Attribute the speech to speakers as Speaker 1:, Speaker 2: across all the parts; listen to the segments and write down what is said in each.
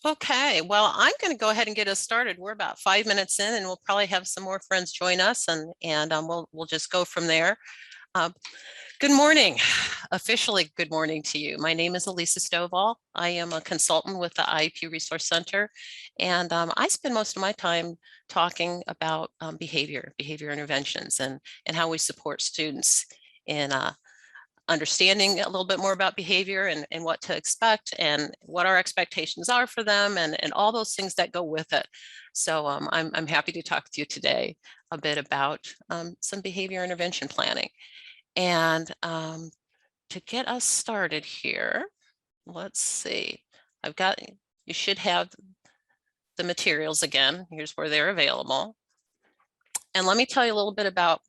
Speaker 1: Okay, well, I'm going to go ahead and get us started. We're about 5 minutes in, and we'll probably have some more friends join us, and we'll just go from there. Um, Good morning. Officially, good morning to you. My name is Elisa Stovall. I am a consultant with the IEP Resource Center, and I spend most of my time talking about behavior interventions, and how we support students in understanding a little bit more about behavior and what to expect and what our expectations are for them and all those things that go with it. So I'm happy to talk to you today a bit about some behavior intervention planning. And to get us started here, let's see. You should have the materials again. Here's where they're available. And let me tell you a little bit about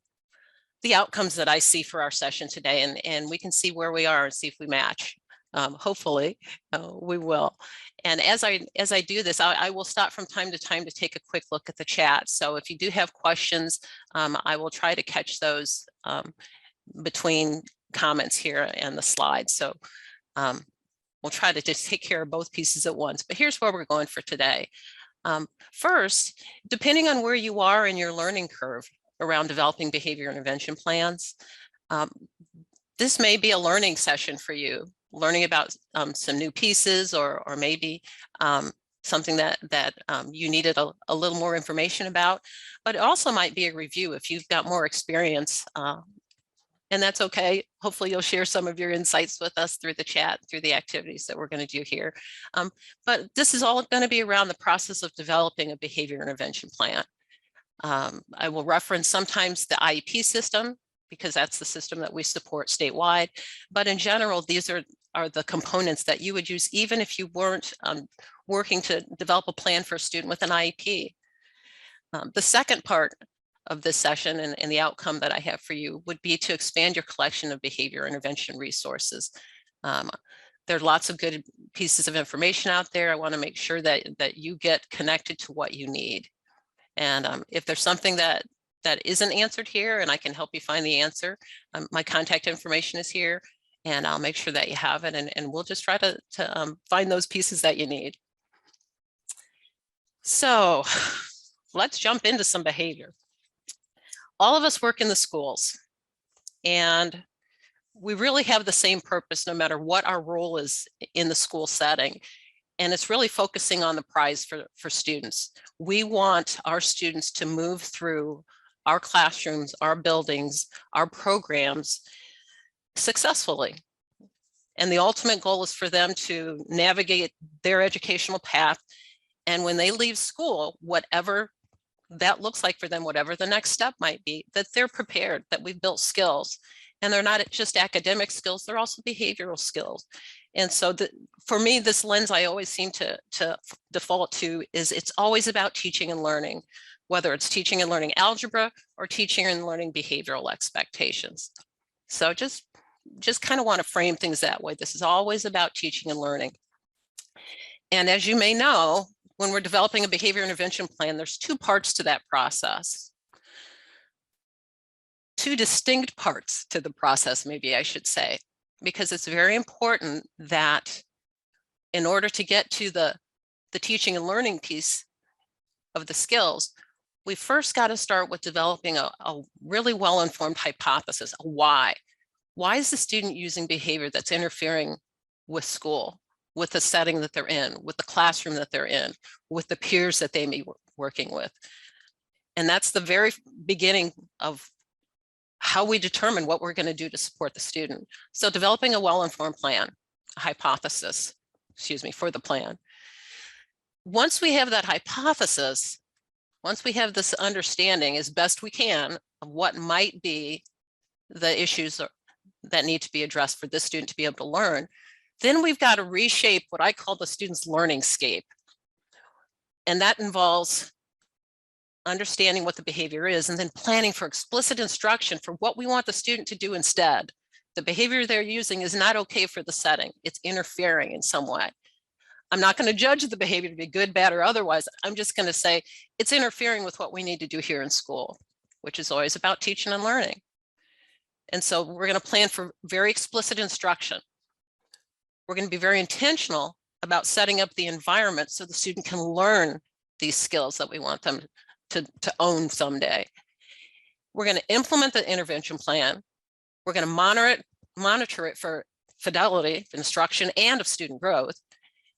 Speaker 1: the outcomes that I see for our session today, and we can see where we are and see if we match. Hopefully, we will. And as I do this, I will stop from time to time to take a quick look at the chat. So if you do have questions, I will try to catch those between comments here and the slides. So we'll try to just take care of both pieces at once. But here's where we're going for today. First, depending on where you are in your learning curve around developing behavior intervention plans, this may be a learning session for you, learning about some new pieces or maybe something that you needed a little more information about, but it also might be a review if you've got more experience, and that's okay. Hopefully you'll share some of your insights with us through the chat, through the activities that we're going to do here. But this is all going to be around the process of developing a behavior intervention plan. I will reference sometimes the IEP system because that's the system that we support statewide. But in general, these are the components that you would use even if you weren't working to develop a plan for a student with an IEP. The second part of this session and the outcome that I have for you would be to expand your collection of behavior intervention resources. There are lots of good pieces of information out there. I want to make sure that you get connected to what you need. And if there's something that isn't answered here and I can help you find the answer, my contact information is here and I'll make sure that you have it, and we'll just try to find those pieces that you need. So let's jump into some behavior. All of us work in the schools and we really have the same purpose no matter what our role is in the school setting. And it's really focusing on the prize for students. We want our students to move through our classrooms, our buildings, our programs successfully. And the ultimate goal is for them to navigate their educational path. And when they leave school, whatever that looks like for them, whatever the next step might be, that they're prepared, that we've built skills. And they're not just academic skills, they're also behavioral skills. And so for me, this lens I always seem to default to is it's always about teaching and learning, whether it's teaching and learning algebra or teaching and learning behavioral expectations. So just kind of want to frame things that way. This is always about teaching and learning. And as you may know, when we're developing a behavior intervention plan, there's two parts to that process. Two distinct parts to the process, maybe I should say, because it's very important that in order to get to the teaching and learning piece of the skills, we first got to start with developing a really well-informed hypothesis, a why. Why is the student using behavior that's interfering with school, with the setting that they're in, with the classroom that they're in, with the peers that they may be working with? And that's the very beginning of how we determine what we're going to do to support the student. So developing a well-informed plan, a hypothesis, for the plan. Once we have that hypothesis, once we have this understanding as best we can of what might be the issues that need to be addressed for this student to be able to learn, then we've got to reshape what I call the student's learning scape. And that involves understanding what the behavior is and then planning for explicit instruction for what we want the student to do instead. The behavior they're using is not okay for the setting. It's interfering in some way. I'm not going to judge the behavior to be good, bad, or otherwise. I'm just going to say it's interfering with what we need to do here in school, which is always about teaching and learning. And so we're going to plan for very explicit instruction. We're going to be very intentional about setting up the environment so the student can learn these skills that we want them to own someday. We're going to implement the intervention plan. We're going to monitor it for fidelity of instruction and of student growth.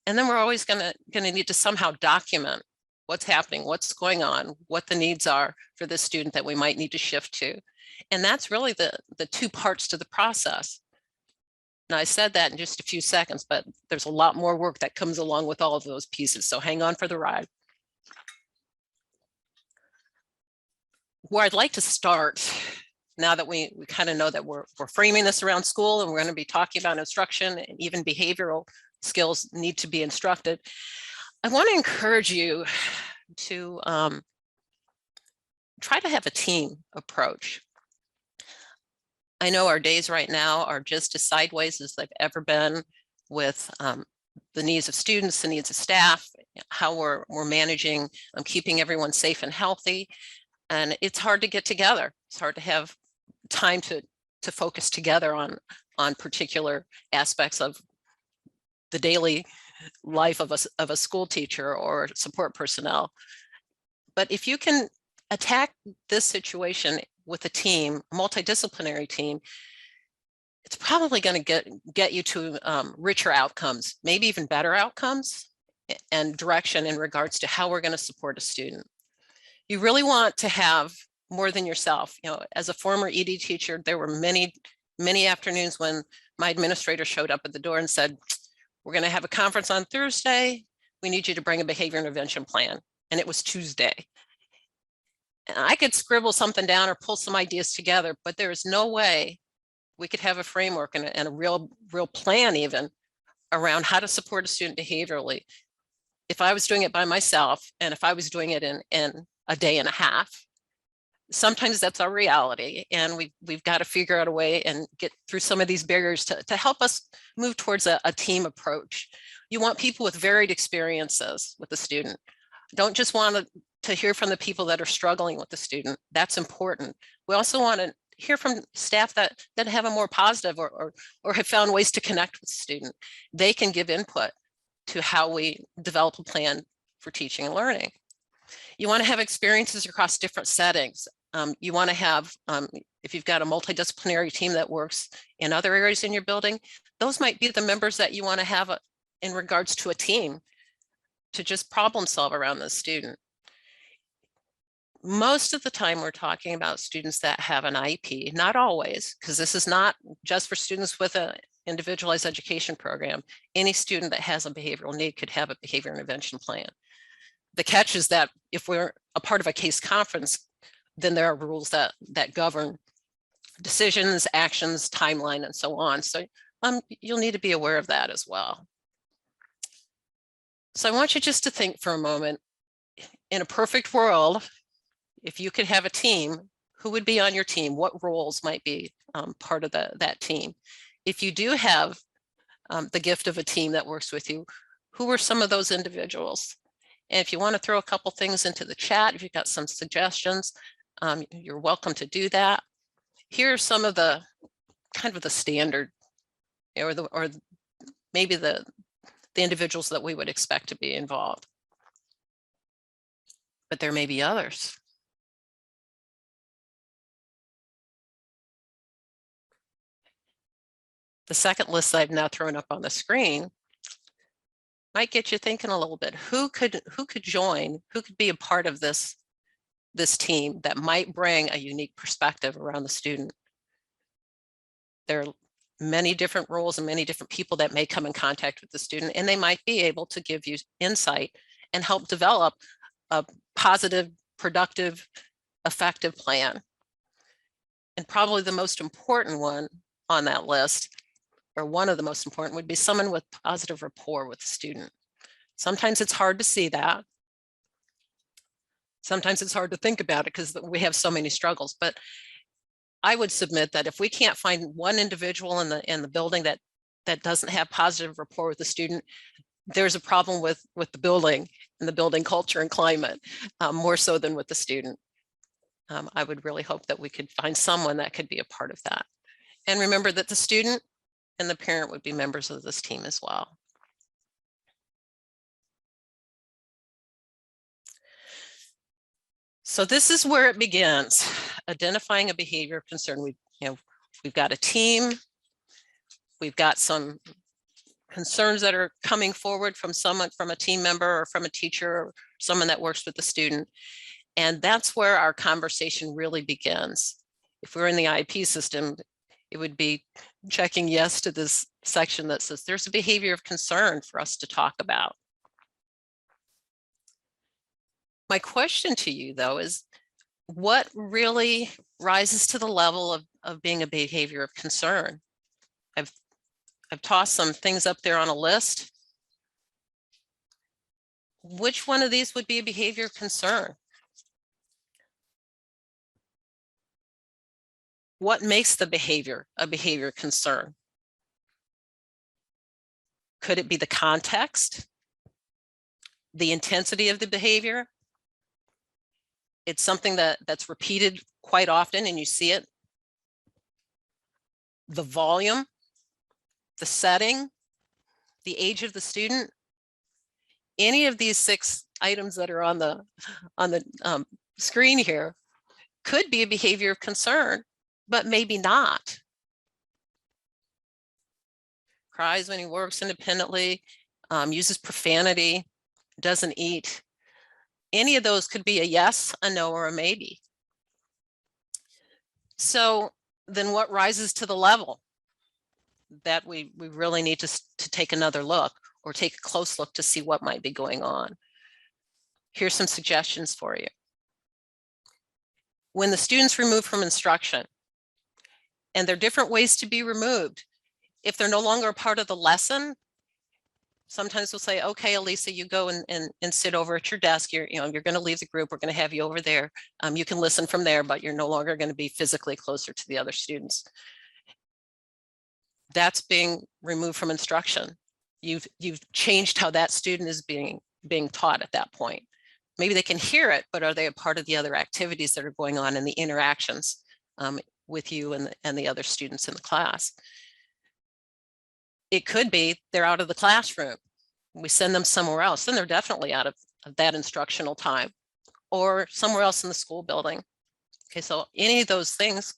Speaker 1: And then we're always going to need to somehow document what's happening, what's going on, what the needs are for this student that we might need to shift to. And that's really the two parts to the process. Now, I said that in just a few seconds, but there's a lot more work that comes along with all of those pieces. So hang on for the ride. Where I'd like to start, now that we kind of know that we're framing this around school and we're going to be talking about instruction and even behavioral skills need to be instructed, I want to encourage you to try to have a team approach. I know our days right now are just as sideways as they've ever been with the needs of students, the needs of staff, how we're managing keeping everyone safe and healthy. And it's hard to get together. It's hard to have time to focus together on particular aspects of the daily life of a school teacher or support personnel. But if you can attack this situation with a team, a multidisciplinary team, it's probably going to get you to richer outcomes, maybe even better outcomes and direction in regards to how we're going to support a student. You really want to have more than yourself. You know, as a former ED teacher, there were many afternoons when my administrator showed up at the door and said, "We're going to have a conference on Thursday. We need you to bring a behavior intervention plan." And it was Tuesday. And I could scribble something down or pull some ideas together, but there is no way we could have a framework and a real plan even around how to support a student behaviorally if I was doing it by myself and if I was doing it in a day and a half. Sometimes that's our reality, and we've got to figure out a way and get through some of these barriers to help us move towards a team approach. You want people with varied experiences with the student. Don't just want to hear from the people that are struggling with the student. That's important. We also want to hear from staff that have a more positive or have found ways to connect with the student. They can give input to how we develop a plan for teaching and learning. You want to have experiences across different settings. You want to have, if you've got a multidisciplinary team that works in other areas in your building, those might be the members that you want to have in regards to a team to just problem solve around the student. Most of the time we're talking about students that have an IEP, not always, because this is not just for students with an individualized education program. Any student that has a behavioral need could have a behavior intervention plan. The catch is that if we're a part of a case conference, then there are rules that govern decisions, actions, timeline, and so on. So you'll need to be aware of that as well. So I want you just to think for a moment, in a perfect world, if you could have a team, who would be on your team? What roles might be part of that team? If you do have the gift of a team that works with you, who are some of those individuals? And if you want to throw a couple things into the chat, if you've got some suggestions, you're welcome to do that. Here are some of the kind of the standard, or maybe the individuals that we would expect to be involved. But there may be others. The second list I've now thrown up on the screen might get you thinking a little bit. Who could join? Who could be a part of this team that might bring a unique perspective around the student? There are many different roles and many different people that may come in contact with the student, and they might be able to give you insight and help develop a positive, productive, effective plan. And probably the most important one on that list, or one of the most important, would be someone with positive rapport with the student. Sometimes it's hard to see that. Sometimes it's hard to think about it because we have so many struggles. But I would submit that if we can't find one individual in the building that doesn't have positive rapport with the student, there's a problem with the building and the building culture and climate, more so than with the student. I would really hope that we could find someone that could be a part of that. And remember that the student and the parent would be members of this team as well. So this is where it begins, identifying a behavior of concern. We've got a team, we've got some concerns that are coming forward from someone, from a team member or from a teacher or someone that works with the student. And that's where our conversation really begins. If we're in the IEP system, it would be checking yes to this section that says there's a behavior of concern for us to talk about. My question to you, though, is what really rises to the level of being a behavior of concern? I've tossed some things up there on a list. Which one of these would be a behavior of concern? What makes the behavior a behavior of concern? Could it be the context, the intensity of the behavior? It's something that's repeated quite often and you see it. The volume, the setting, the age of the student. Any of these 6 items that are on the screen here could be a behavior of concern, but maybe not. Cries when he works independently, uses profanity, doesn't eat. Any of those could be a yes, a no, or a maybe. So then what rises to the level that we really need to take another look or take a close look to see what might be going on? Here's some suggestions for you. When the student's removed from instruction, and there are different ways to be removed. If they're no longer a part of the lesson, sometimes we'll say, okay, Elisa, you go and sit over at your desk. You're going to leave the group. We're going to have you over there. You can listen from there, but you're no longer going to be physically closer to the other students. That's being removed from instruction. You've changed how that student is being taught at that point. Maybe they can hear it, but are they a part of the other activities that are going on in the interactions with you and the other students in the class? It could be they're out of the classroom. We send them somewhere else, then they're definitely out of that instructional time, or somewhere else in the school building. Okay, so any of those things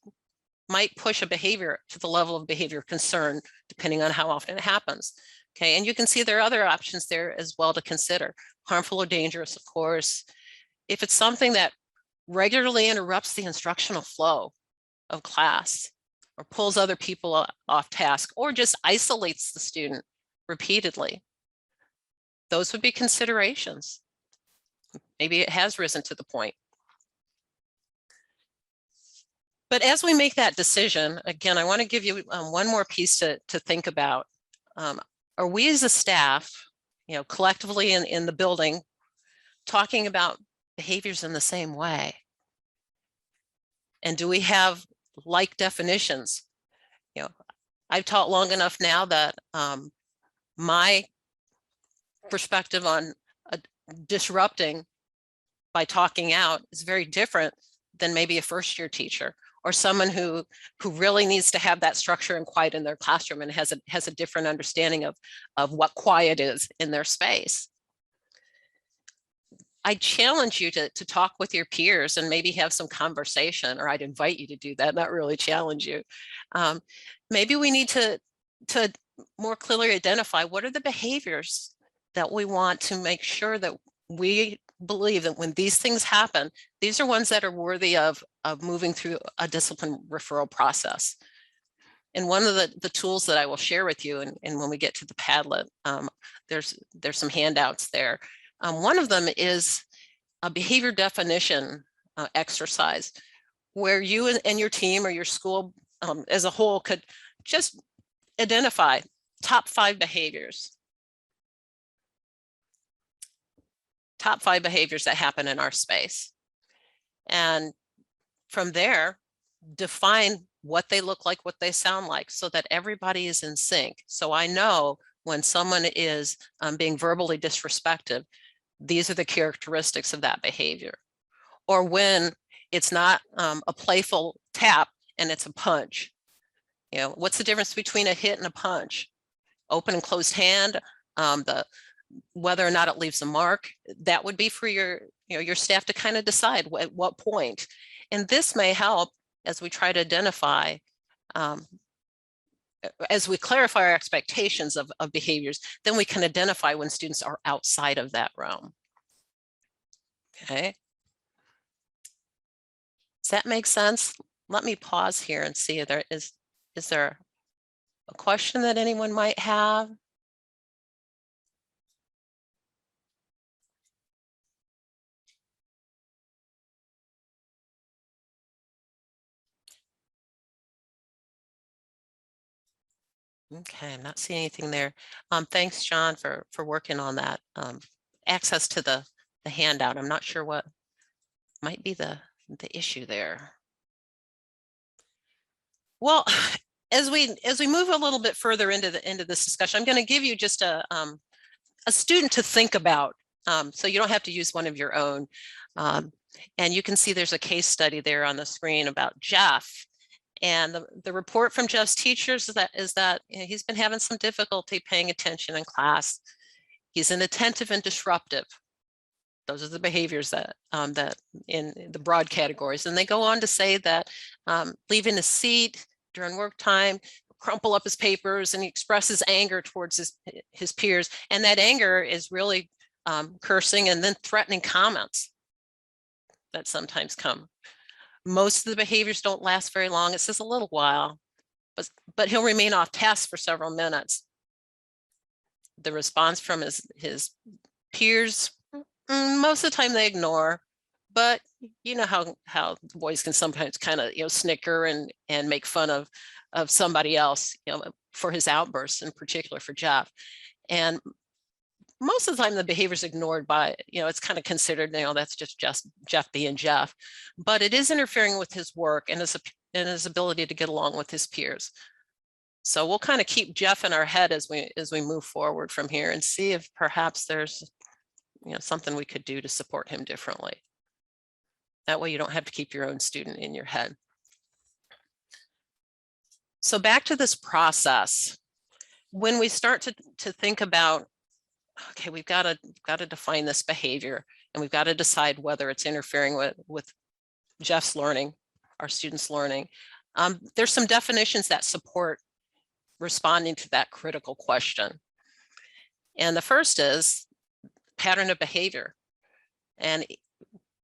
Speaker 1: might push a behavior to the level of behavior of concern, depending on how often it happens. Okay, and you can see there are other options there as well to consider. Harmful or dangerous, of course. If it's something that regularly interrupts the instructional flow of class, or pulls other people off task, or just isolates the student repeatedly, those would be considerations. Maybe it has risen to the point. But as we make that decision, again, I want to give you one more piece to think about. Are we as a staff, collectively in the building, talking about behaviors in the same way? And do we have like definitions? I've taught long enough now that my perspective on disrupting by talking out is very different than maybe a first-year teacher or someone who really needs to have that structure and quiet in their classroom and has a different understanding of what quiet is in their space. I challenge you to talk with your peers and maybe have some conversation, or I'd invite you to do that, not really challenge you. Maybe we need to more clearly identify what are the behaviors that we want to make sure that we believe that when these things happen, these are ones that are worthy of moving through a discipline referral process. And one of the tools that I will share with you, and when we get to the Padlet, there's some handouts there. One of them is a behavior definition exercise where you and your team or your school as a whole could just identify top 5 behaviors. Top 5 behaviors that happen in our space. And from there, define what they look like, what they sound like, so that everybody is in sync. So I know when someone is being verbally disrespectful, these are the characteristics of that behavior. Or when it's not a playful tap and it's a punch. What's the difference between a hit and a punch? Open and closed hand, whether or not it leaves a mark, that would be for your your staff to kind of decide at what point. And this may help as we try to identify, as we clarify our expectations of behaviors, then we can identify when students are outside of that realm. Okay. Does that make sense? Let me pause here and see if is there a question that anyone might have? Okay, I'm not seeing anything there. Thanks, John, for working on that. Access to the handout. I'm not sure what might be the issue there. Well, as we move a little bit further into this discussion, I'm going to give you just a student to think about, so you don't have to use one of your own. And you can see there's a case study there on the screen about Jeff. And the report from Jeff's teachers is that he's been having some difficulty paying attention in class. He's inattentive and disruptive. Those are the behaviors that in the broad categories. And they go on to say that leaving his seat during work time, crumple up his papers, and he expresses anger towards his peers. And that anger is really cursing and then threatening comments that sometimes come. Most of the behaviors don't last very long. It says a little while, but he'll remain off task for several minutes. The response from his peers, most of the time they ignore, but you know how boys can sometimes kind of snicker and make fun of somebody else, for his outbursts, in particular for Jeff. And most of the time the behavior is ignored by, it's kind of considered, that's just Jeff being Jeff, but it is interfering with his work and his ability to get along with his peers. So we'll kind of keep Jeff in our head as we move forward from here and see if perhaps there's, something we could do to support him differently. That way you don't have to keep your own student in your head. So back to this process, when we start to think about, okay, we've got to define this behavior, and we've got to decide whether it's interfering with Jeff's learning, our students' learning. There's some definitions that support responding to that critical question. And the first is pattern of behavior. And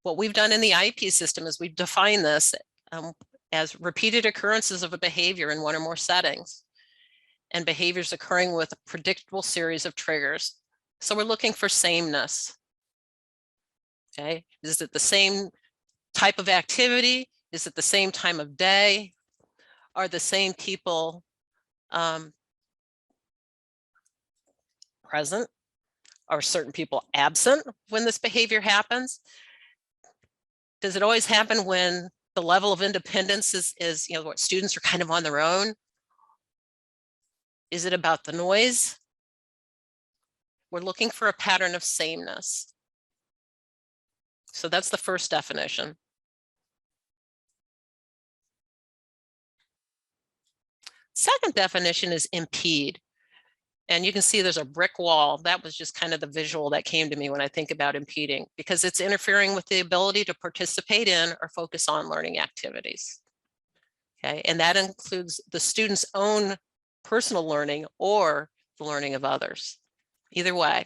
Speaker 1: what we've done in the IEP system is we've defined this as repeated occurrences of a behavior in one or more settings, and behaviors occurring with a predictable series of triggers. So we're looking for sameness. Okay, is it the same type of activity? Is it the same time of day? Are the same people present? Are certain people absent when this behavior happens? Does it always happen when the level of independence is what students are kind of on their own? Is it about the noise? We're looking for a pattern of sameness. So that's the first definition. Second definition is impede. And you can see there's a brick wall. That was just kind of the visual that came to me when I think about impeding, because it's interfering with the ability to participate in or focus on learning activities. Okay, and that includes the student's own personal learning or the learning of others. Either way.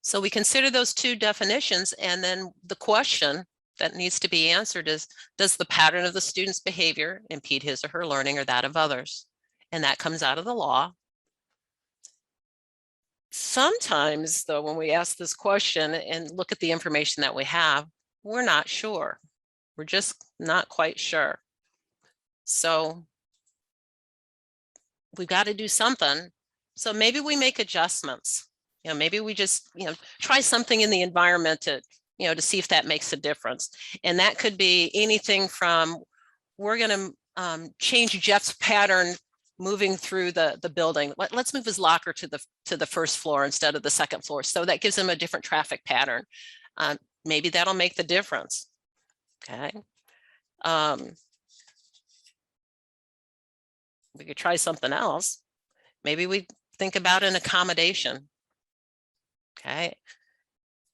Speaker 1: So we consider those two definitions, and then the question that needs to be answered is, does the pattern of the student's behavior impede his or her learning or that of others? And that comes out of the law. Sometimes, though, when we ask this question and look at the information that we have, we're not sure. We're just not quite sure. So we've got to do something. So maybe we make adjustments. Maybe we just, try something in the environment to, to see if that makes a difference. And that could be anything from, we're going to change Jeff's pattern moving through the building. Let's move his locker to the first floor instead of the second floor. So that gives him a different traffic pattern. Maybe that'll make the difference. Okay. We could try something else. Maybe we think about an accommodation. Okay.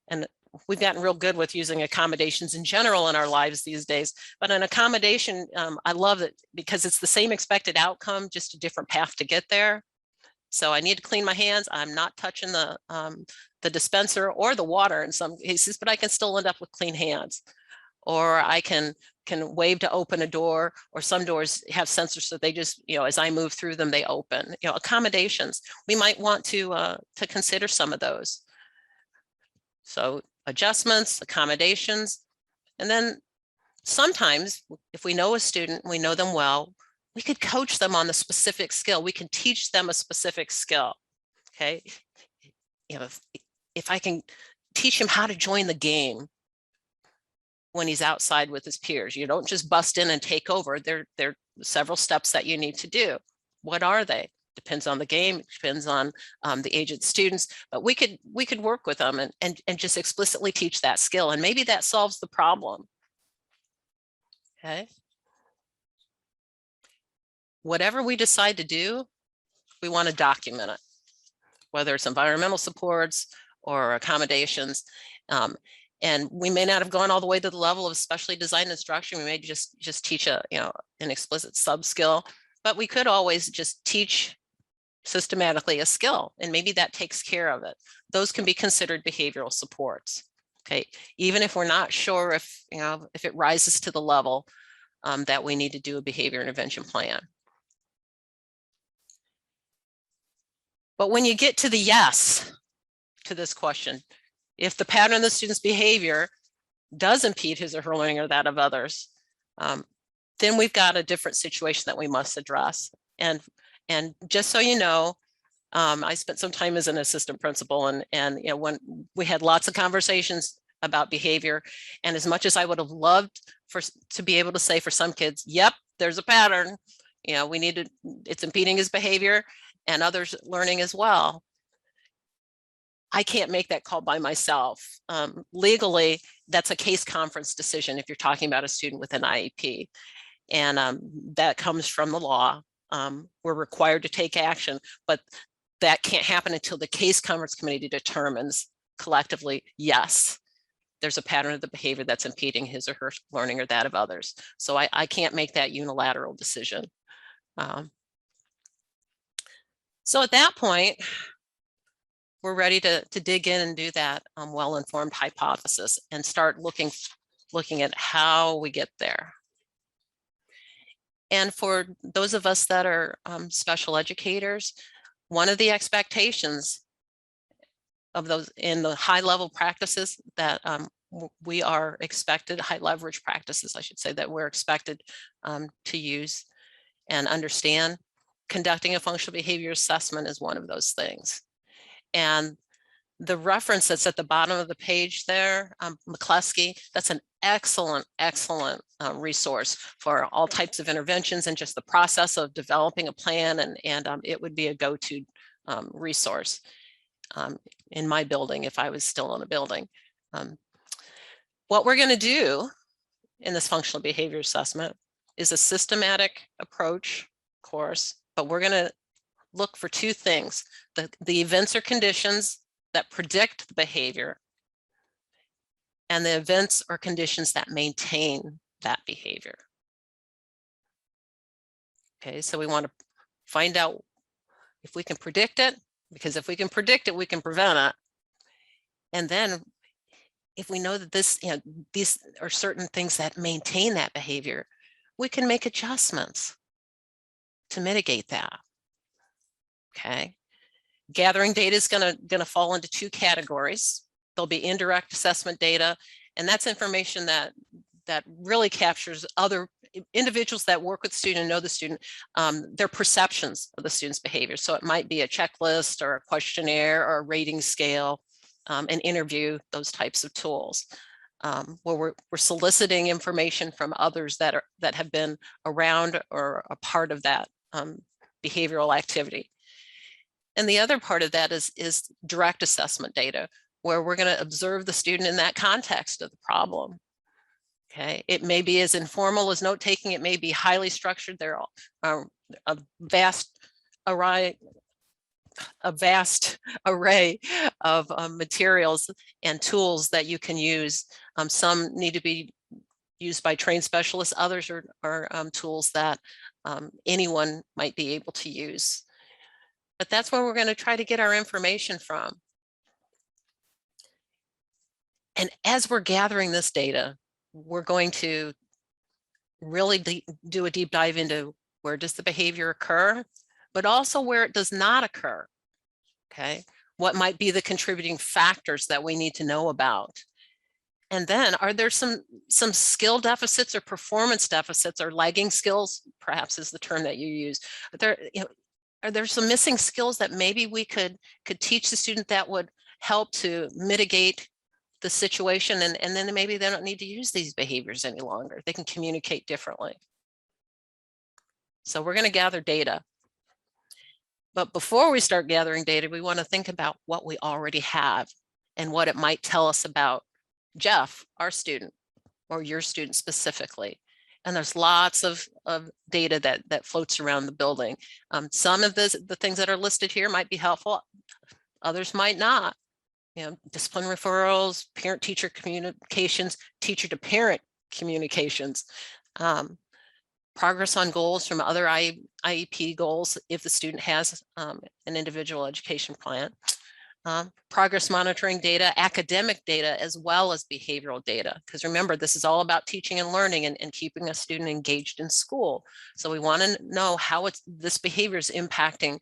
Speaker 1: And we've gotten real good with using accommodations in general in our lives these days, but an accommodation, I love it because it's the same expected outcome, just a different path to get there. So I need to clean my hands. I'm not touching the dispenser or the water in some cases, but I can still end up with clean hands. Or I can wave to open a door, or some doors have sensors so they just, as I move through them, they open. Accommodations, we might want to consider some of those. So adjustments, accommodations, and then sometimes if we know a student, we know them well, we could coach them on the specific skill. We can teach them a specific skill. Okay. If I can teach him how to join the game when he's outside with his peers, you don't just bust in and take over. There are several steps that you need to do. What are they? Depends on the game, depends on the age of the students, but we could work with them and just explicitly teach that skill, and maybe that solves the problem. Okay. Whatever we decide to do, we want to document it, whether it's environmental supports or accommodations. And we may not have gone all the way to the level of specially designed instruction. We may just teach an explicit sub skill, but we could always just teach systematically a skill, and maybe that takes care of it. Those can be considered behavioral supports. Okay, even if we're not sure if it rises to the level that we need to do a behavior intervention plan. But when you get to the yes to this question, if the pattern of the student's behavior does impede his or her learning or that of others, then we've got a different situation that we must address. And just so you know, I spent some time as an assistant principal, and when we had lots of conversations about behavior, and as much as I would have loved to be able to say for some kids, yep, there's a pattern, it's impeding his behavior and others learning as well. I can't make that call by myself. Legally, that's a case conference decision if you're talking about a student with an IEP. And that comes from the law. We're required to take action, but that can't happen until the case conference committee determines collectively, yes, there's a pattern of the behavior that's impeding his or her learning or that of others. So I can't make that unilateral decision. So at that point, we're ready to dig in and do that well-informed hypothesis and start looking at how we get there. And for those of us that are special educators, one of the expectations of those in the high level practices that we are expected, high leverage practices, I should say, that we're expected to use and understand, conducting a functional behavior assessment is one of those things. And the reference that's at the bottom of the page there, McCluskey, that's an excellent resource for all types of interventions and just the process of developing a plan, and it would be a go-to resource in my building if I was still in a building. What we're going to do in this functional behavior assessment is a systematic approach course, but we're going to look for two things: the events or conditions that predict the behavior, and the events or conditions that maintain that behavior. Okay, so we want to find out if we can predict it, because if we can predict it, we can prevent it. And then if we know that these are certain things that maintain that behavior, we can make adjustments to mitigate that. Okay. Gathering data is going to fall into two categories. There'll be indirect assessment data, and that's information that really captures other individuals that work with the student and know the student, their perceptions of the student's behavior. So it might be a checklist or a questionnaire or a rating scale, an interview, those types of tools, where we're soliciting information from others that have been around or a part of that behavioral activity. And the other part of that is direct assessment data, where we're going to observe the student in that context of the problem. Okay, it may be as informal as note taking, it may be highly structured. There are a vast array a vast array of materials and tools that you can use. Some need to be used by trained specialists. Others are tools that anyone might be able to use. But that's where we're going to try to get our information from. And as we're gathering this data, we're going to really do a deep dive into where does the behavior occur, but also where it does not occur. Okay, what might be the contributing factors that we need to know about? And then are there some skill deficits or performance deficits, or lagging skills, perhaps is the term that you use. Are there some missing skills that maybe we could teach the student that would help to mitigate the situation, and then maybe they don't need to use these behaviors any longer. They can communicate differently. So we're going to gather data. But before we start gathering data, we want to think about what we already have and what it might tell us about Jeff, our student, or your student specifically. And there's lots of data that floats around the building. Some of the things that are listed here might be helpful. Others might not. Discipline referrals, parent-teacher communications, teacher-to-parent communications, progress on goals from other IEP goals if the student has an individual education plan, progress monitoring data, academic data, as well as behavioral data. Because remember, this is all about teaching and learning and keeping a student engaged in school. So we want to know how this behavior is impacting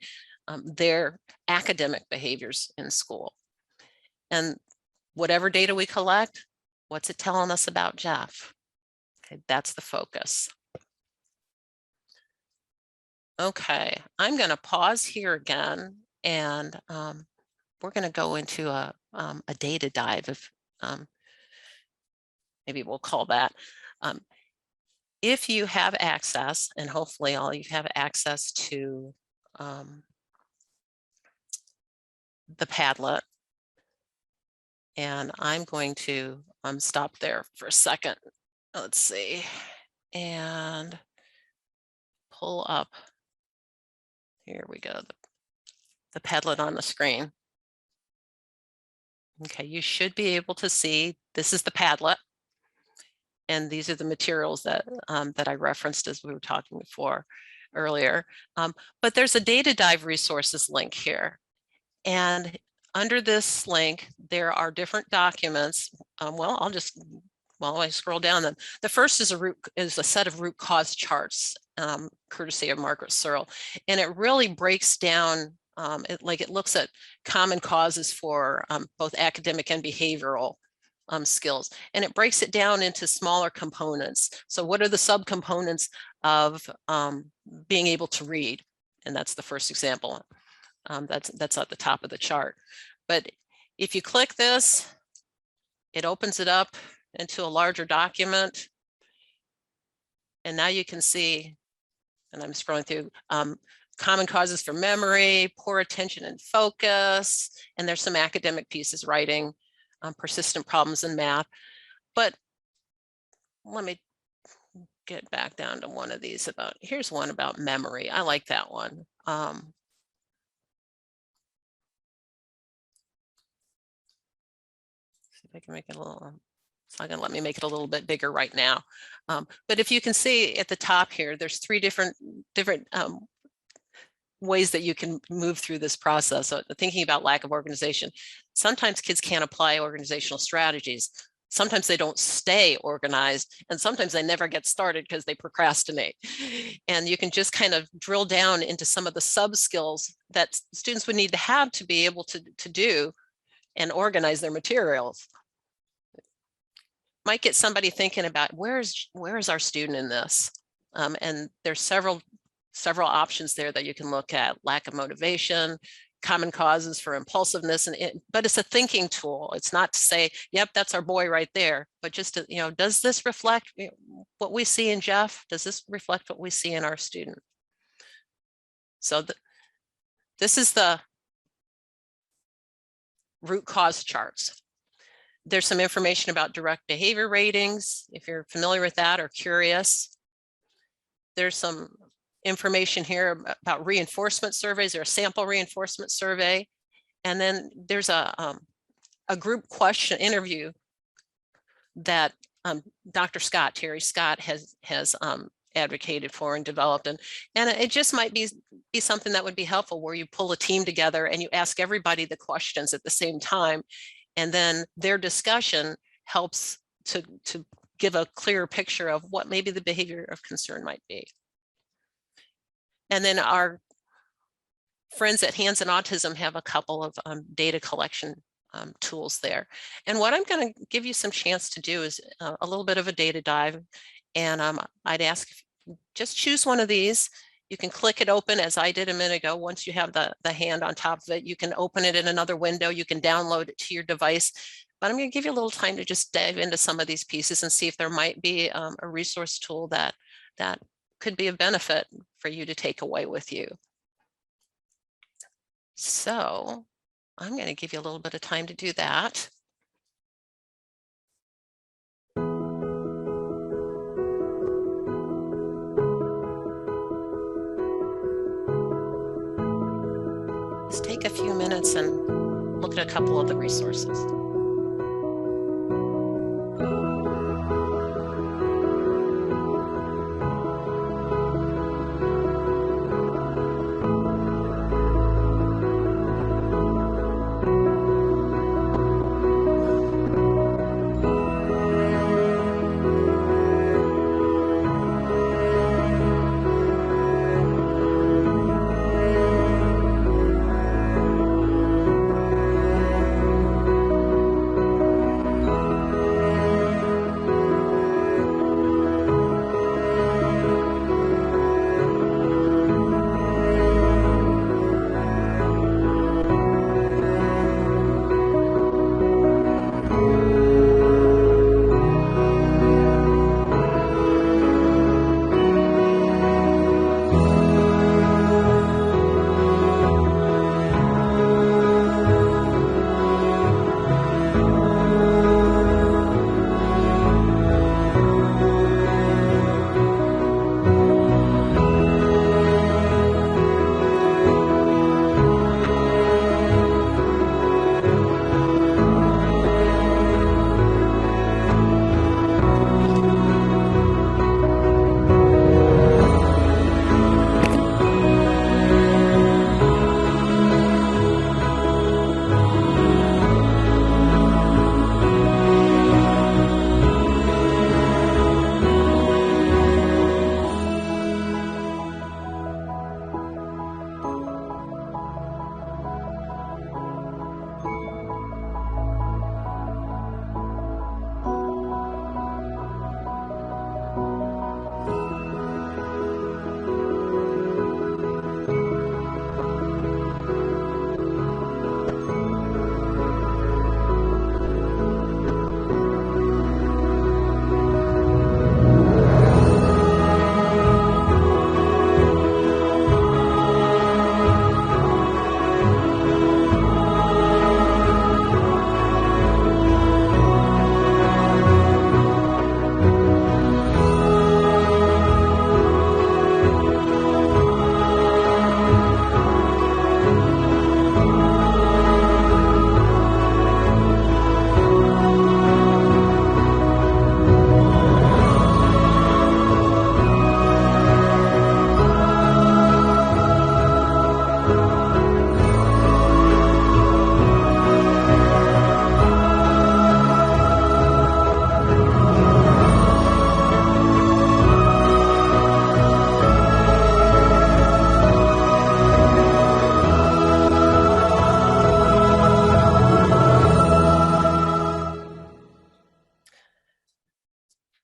Speaker 1: their academic behaviors in school. And whatever data we collect, what's it telling us about Jeff? Okay, that's the focus. Okay, I'm going to pause here again, and we're going to go into a data dive, if maybe we'll call that. If you have access, and hopefully all you have access to the Padlet, and I'm going to stop there for a second. Let's see, and pull up. Here we go, the Padlet on the screen. Okay, you should be able to see, this is the Padlet. And these are the materials that, that I referenced as we were talking before earlier. But there's a data dive resources link here. And under this link, there are different documents. Well, while I scroll down them, the first is a set of root cause charts, courtesy of Margaret Searle. And it really breaks down, it looks at common causes for both academic and behavioral skills. And it breaks it down into smaller components. So what are the subcomponents of being able to read? And that's the first example. That's at the top of the chart. But if you click this, it opens it up into a larger document. And now you can see, and I'm scrolling through, common causes for memory, poor attention and focus, and there's some academic pieces, writing, persistent problems in math. But let me get back down to one of these here's one about memory. I like that one. See if I can make it a little, it's not gonna let me make it a little bit bigger right now. But if you can see at the top here, there's three different ways that you can move through this process. So thinking about lack of organization, sometimes kids can't apply organizational strategies. Sometimes they don't stay organized, and sometimes they never get started because they procrastinate. And you can just kind of drill down into some of the sub skills that students would need to have to be able to do and organize their materials. Might get somebody thinking about where is our student in this? And there's several options there that you can look at: lack of motivation, common causes for impulsiveness, but it's a thinking tool. It's not to say, yep, that's our boy right there, but just to, does this reflect what we see in Jeff? Does this reflect what we see in our student? So this is the root cause charts. There's some information about direct behavior ratings, if you're familiar with that or curious. There's some information here about reinforcement surveys or a sample reinforcement survey. And then there's a group question interview that Dr. Scott, Terry Scott has advocated for and developed. And it just might be something that would be helpful, where you pull a team together and you ask everybody the questions at the same time. And then their discussion helps to give a clearer picture of what maybe the behavior of concern might be. And then our friends at Hands on Autism have a couple of data collection tools there. And what I'm going to give you some chance to do is a little bit of a data dive. And I'd ask, if you just choose one of these. You can click it open, as I did a minute ago. Once you have the hand on top of it, you can open it in another window. You can download it to your device. But I'm going to give you a little time to just dive into some of these pieces and see if there might be a resource tool that could be of benefit for you to take away with you. So I'm going to give you a little bit of time to do that. Just take a few minutes and look at a couple of the resources.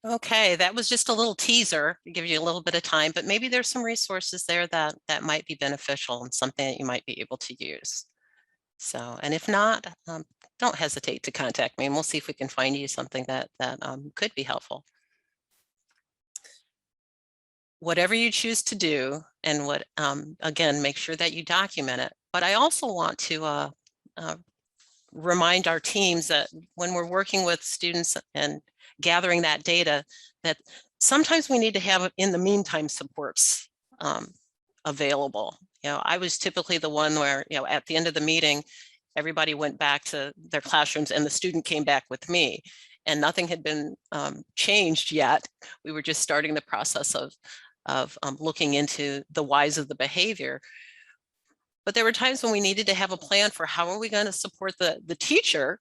Speaker 1: Okay, that was just a little teaser to give you a little bit of time, but maybe there's some resources there that might be beneficial and something that you might be able to use. So, and if not, don't hesitate to contact me and we'll see if we can find you something that could be helpful. Whatever you choose to do, and what again, make sure that you document it. But I also want to remind our teams that when we're working with students and gathering that data, that sometimes we need to have in the meantime supports available. I was typically the one where, at the end of the meeting, everybody went back to their classrooms and the student came back with me, and nothing had been changed yet. We were just starting the process of looking into the whys of the behavior. But there were times when we needed to have a plan for how are we going to support the teacher,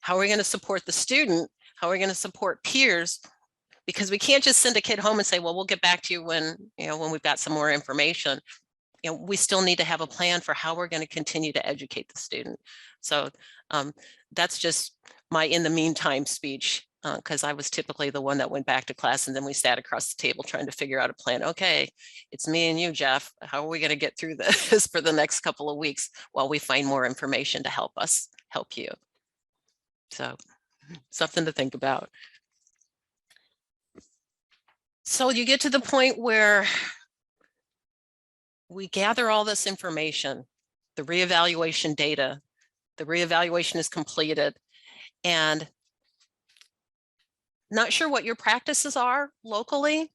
Speaker 1: how are we going to support the student, how are we going to support peers, because we can't just send a kid home and say, well, we'll get back to you when we've got some more information. We still need to have a plan for how we're going to continue to educate the student. So that's just my in the meantime speech, because I was typically the one that went back to class and then we sat across the table trying to figure out a plan. Okay, it's me and you, Jeff. How are we going to get through this for the next couple of weeks while we find more information to help us help you? So something to think about. So you get to the point where we gather all this information, the reevaluation data, the reevaluation is completed, and not sure what your practices are locally.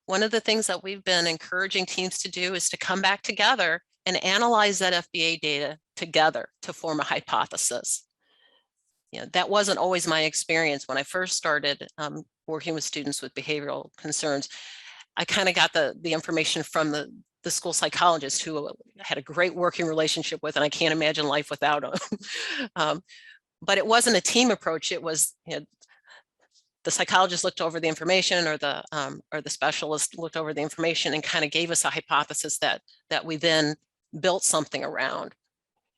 Speaker 1: One of the things that we've been encouraging teams to do is to come back together and analyze that FBA data together to form a hypothesis. That wasn't always my experience. When I first started working with students with behavioral concerns, I kind of got the information from the school psychologist, who had a great working relationship with, and I can't imagine life without him. But it wasn't a team approach. It was, the psychologist looked over the information, or the specialist looked over the information and kind of gave us a hypothesis that we then built something around.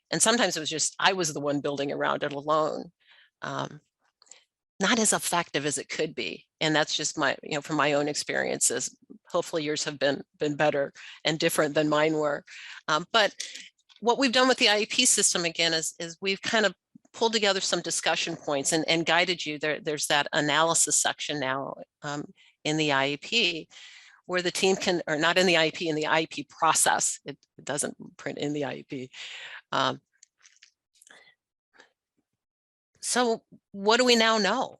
Speaker 1: And sometimes it was just, I was the one building around it alone. Not as effective as it could be. And that's just my, from my own experiences. Hopefully yours have been better and different than mine were. But what we've done with the IEP system, again, is we've kind of pulled together some discussion points and guided you. There's that analysis section now in the IEP, where the team can, or not in the IEP, in the IEP process. It doesn't print in the IEP. So what do we now know?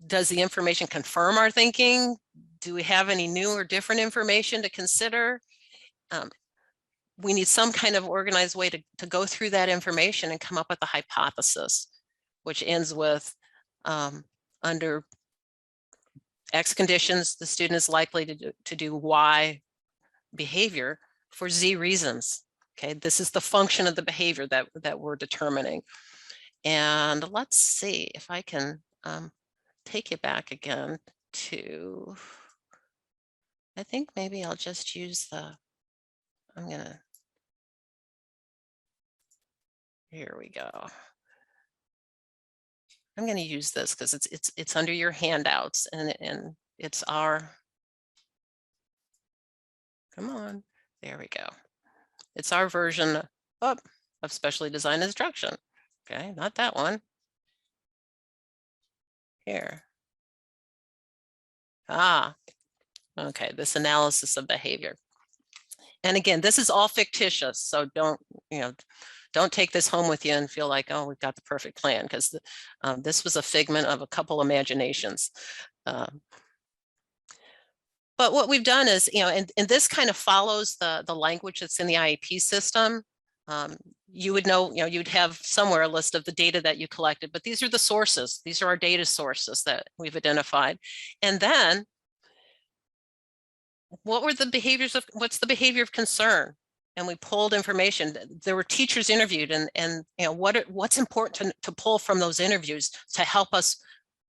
Speaker 1: Does the information confirm our thinking? Do we have any new or different information to consider? We need some kind of organized way to go through that information and come up with a hypothesis, which ends with, under X conditions, the student is likely to do Y behavior for Z reasons. Okay, this is the function of the behavior that we're determining. And let's see if I can take you back again to, I think maybe I'll just use here we go. I'm going to use this because it's under your handouts, and it's our, come on, there we go. It's our version of specially designed instruction. Okay, not that one. Here. Okay, this analysis of behavior. And again, this is all fictitious, so don't take this home with you and feel like, oh, we've got the perfect plan, because this was a figment of a couple imaginations. But what we've done is, and this kind of follows the language that's in the IEP system. You would know, you'd have somewhere a list of the data that you collected, but these are the sources. These are our data sources that we've identified. And then what's the behavior of concern? And we pulled information. There were teachers interviewed, and what's important to pull from those interviews to help us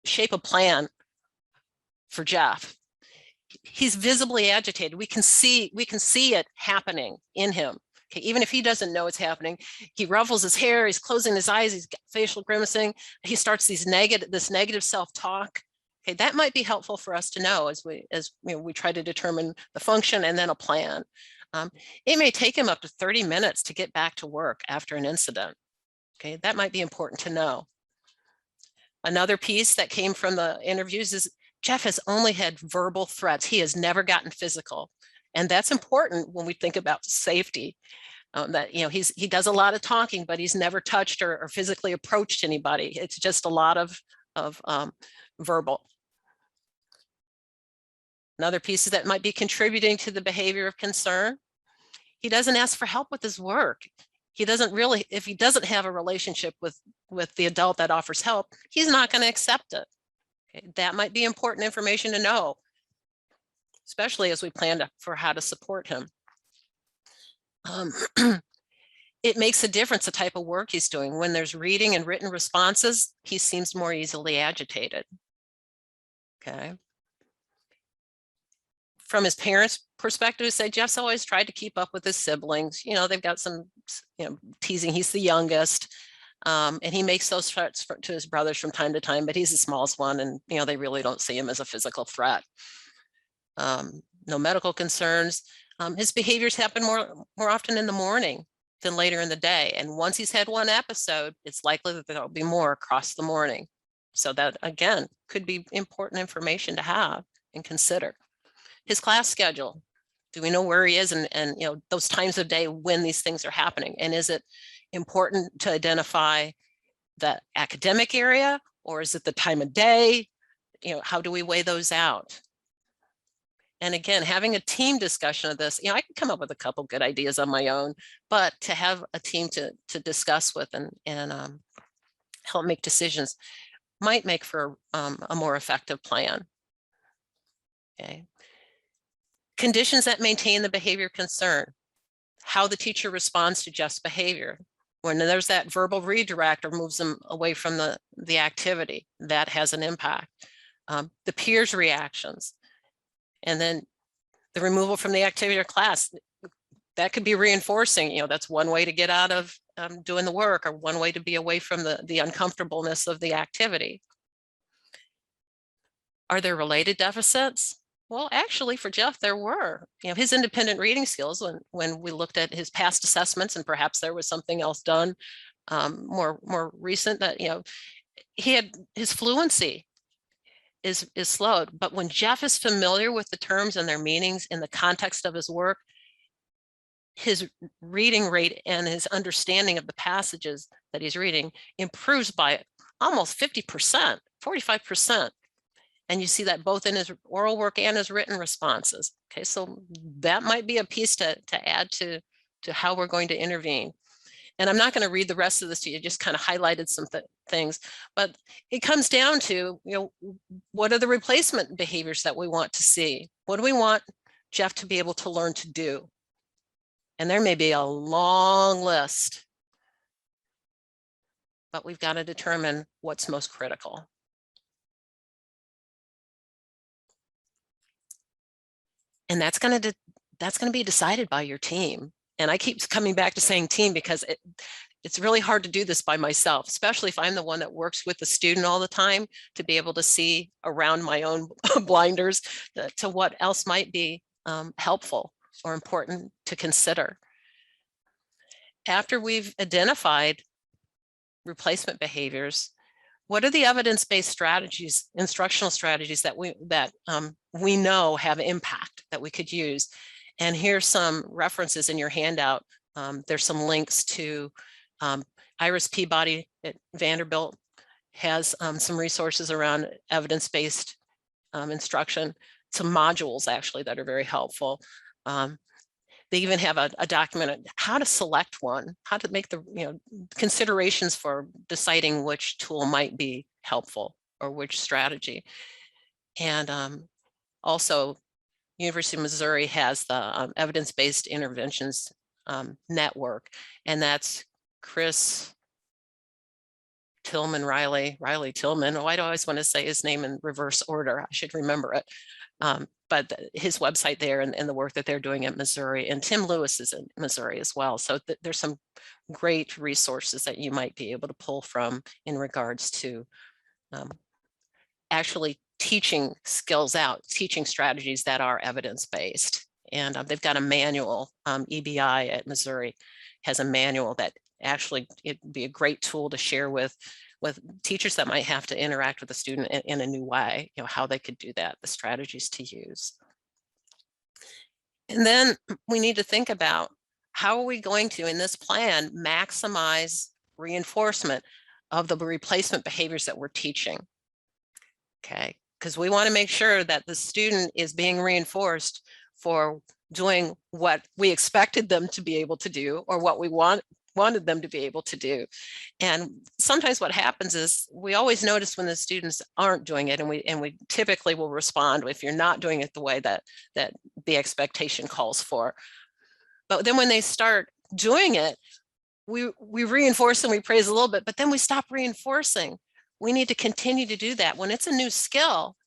Speaker 1: shape a plan for Jeff. He's visibly agitated. We can see it happening in him. Okay, even if he doesn't know it's happening, he ruffles his hair, he's closing his eyes, he's facial grimacing, he starts this negative self-talk. Okay, that might be helpful for us to know as we try to determine the function and then a plan. It may take him up to 30 minutes to get back to work after an incident. Okay, that might be important to know. Another piece that came from the interviews is Jeff has only had verbal threats. He has never gotten physical. And that's important when we think about safety. That he does a lot of talking, but he's never touched or physically approached anybody. It's just a lot of verbal. Another piece that might be contributing to the behavior of concern. He doesn't ask for help with his work. He doesn't really, if he doesn't have a relationship with the adult that offers help, he's not going to accept it. Okay, that might be important information to know, especially as we plan for how to support him. It makes a difference the type of work he's doing. When there's reading and written responses, he seems more easily agitated. Okay. From his parents' perspective, say Jeff's always tried to keep up with his siblings. You know, they've got some, teasing. He's the youngest, and he makes those threats to his brothers from time to time, but he's the smallest one, and they really don't see him as a physical threat. No medical concerns. His behaviors happen more often in the morning than later in the day, and once he's had one episode, it's likely that there'll be more across the morning. So that, again, could be important information to have and consider. His class schedule. Do we know where he is and those times of day when these things are happening? And is it important to identify the academic area, or is it the time of day? How do we weigh those out? And again, having a team discussion of this, I can come up with a couple good ideas on my own, but to have a team to discuss with and help make decisions might make for a more effective plan. Okay. Conditions that maintain the behavior concern. How the teacher responds to Jeff's behavior. When there's that verbal redirect or moves them away from the activity, that has an impact. The peers' reactions. And then the removal from the activity or class. That could be reinforcing, that's one way to get out of doing the work, or one way to be away from the uncomfortableness of the activity. Are there related deficits? Well, actually, for Jeff, there were. His independent reading skills, when we looked at his past assessments, and perhaps there was something else done more recent, that he had his fluency is slowed. But when Jeff is familiar with the terms and their meanings in the context of his work, his reading rate and his understanding of the passages that he's reading improves by almost 50%, 45%. And you see that both in his oral work and his written responses. Okay, so that might be a piece to add to how we're going to intervene. And I'm not going to read the rest of this to you, just kind of highlighted some things, but it comes down to, what are the replacement behaviors that we want to see? What do we want Jeff to be able to learn to do? And there may be a long list, but we've got to determine what's most critical. And that's going to be decided by your team. And I keep coming back to saying team because it's really hard to do this by myself, especially if I'm the one that works with the student all the time, to be able to see around my own blinders to what else might be helpful or important to consider. After we've identified replacement behaviors, what are the evidence-based strategies, instructional strategies that we know have impact that we could use? And here's some references in your handout. There's some links to Iris Peabody at Vanderbilt has some resources around evidence-based instruction, some modules actually that are very helpful. They even have a document on how to select one, how to make the considerations for deciding which tool might be helpful or which strategy. And also, University of Missouri has the evidence-based interventions network, and that's Chris Riley Tillman. Oh, I always want to say his name in reverse order. I should remember it. But his website there and the work that they're doing at Missouri, and Tim Lewis is in Missouri as well. So there's some great resources that you might be able to pull from in regards to actually teaching skills out, teaching strategies that are evidence-based. And they've got a manual, EBI at Missouri has a manual that actually it'd be a great tool to share with teachers that might have to interact with the student in a new way, how they could do that, the strategies to use. And then we need to think about how are we going to, in this plan, maximize reinforcement of the replacement behaviors that we're teaching. Okay, because we want to make sure that the student is being reinforced for doing what we expected them to be able to do, or what we wanted them to be able to do. And sometimes what happens is we always notice when the students aren't doing it, and we typically will respond if you're not doing it the way that the expectation calls for. But then when they start doing it, we reinforce and we praise a little bit, but then we stop reinforcing. We need to continue to do that. When it's a new skill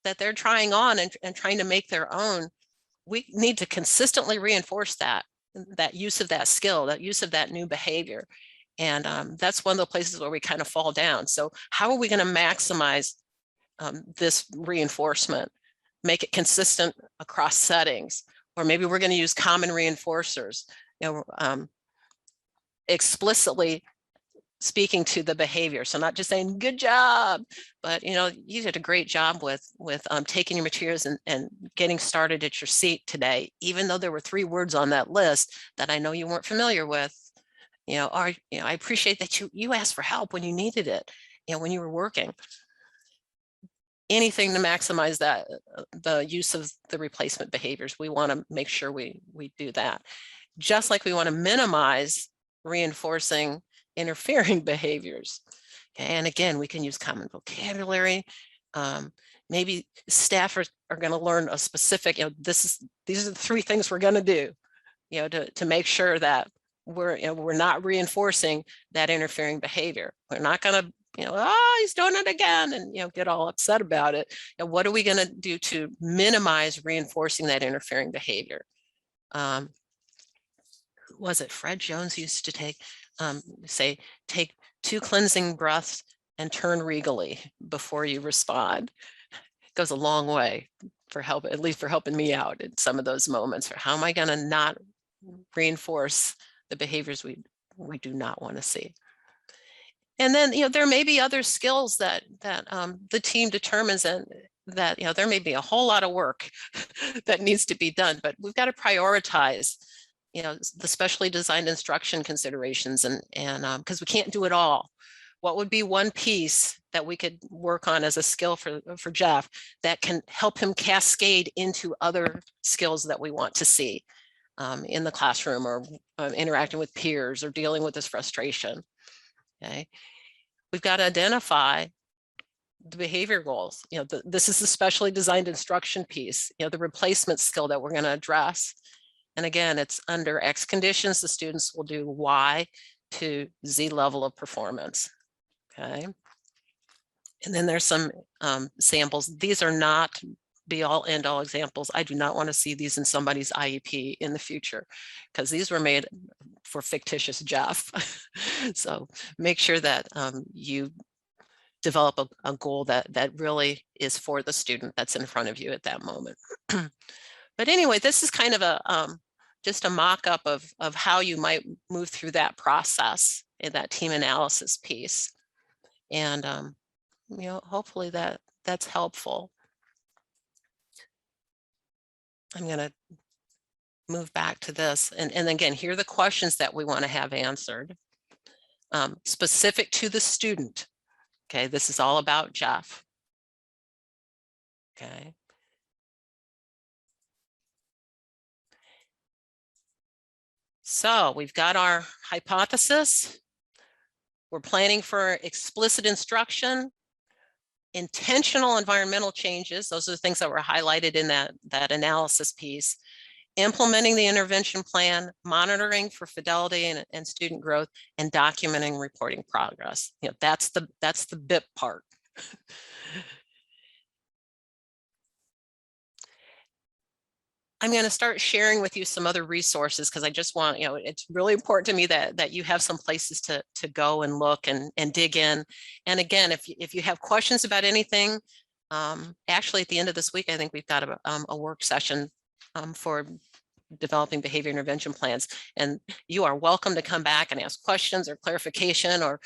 Speaker 1: that they're trying on and trying to make their own, we need to consistently reinforce that use of that skill, that use of that new behavior. And that's one of the places where we kind of fall down. So how are we going to maximize this reinforcement, make it consistent across settings? Or maybe we're going to use common reinforcers, explicitly speaking to the behavior. So not just saying good job, but you did a great job with taking your materials and getting started at your seat today, even though there were 3 words on that list that I know you weren't familiar with. I appreciate that you asked for help when you needed it, when you were working. Anything to maximize that, the use of the replacement behaviors. We want to make sure we do that. Just like we want to minimize reinforcing interfering behaviors. Okay, and again, we can use common vocabulary. Maybe staff are going to learn a specific, these are the 3 things we're going to do, to make sure that we're not reinforcing that interfering behavior. We're not going to, he's doing it again, and get all upset about it. What are we going to do to minimize reinforcing that interfering behavior? Who was it? Fred Jones used to say, take 2 cleansing breaths and turn regally before you respond. It goes a long way for help, at least for helping me out in some of those moments. For how am I going to not reinforce the behaviors we do not want to see? And then, there may be other skills that the team determines, and that, there may be a whole lot of work that needs to be done, but we've got to prioritize, the specially designed instruction considerations, and because we can't do it all. What would be one piece that we could work on as a skill for Jeff that can help him cascade into other skills that we want to see in the classroom, or interacting with peers, or dealing with this frustration? Okay, we've got to identify the behavior goals. This is the specially designed instruction piece, the replacement skill that we're going to address. And again, it's under X conditions, the students will do Y to Z level of performance. Okay. And then there's some samples. These are not be all end all examples. I do not want to see these in somebody's IEP in the future, because these were made for fictitious Jeff. So make sure that you develop a goal that really is for the student that's in front of you at that moment. But anyway, this is kind of a just a mock-up of how you might move through that process in that team analysis piece. And hopefully that's helpful. I'm going to move back to this. And again, here are the questions that we want to have answered. Specific to the student. Okay, this is all about Jeff. Okay. So we've got our hypothesis. We're planning for explicit instruction, intentional environmental changes. Those are the things that were highlighted in that analysis piece. Implementing the intervention plan, monitoring for fidelity and student growth, and documenting reporting progress. That's the BIP part. I'm going to start sharing with you some other resources, because I just want, it's really important to me that you have some places to go and look and dig in. And again, if you have questions about anything, actually at the end of this week, I think we've got a work session for developing behavior intervention plans, and you are welcome to come back and ask questions or clarification, or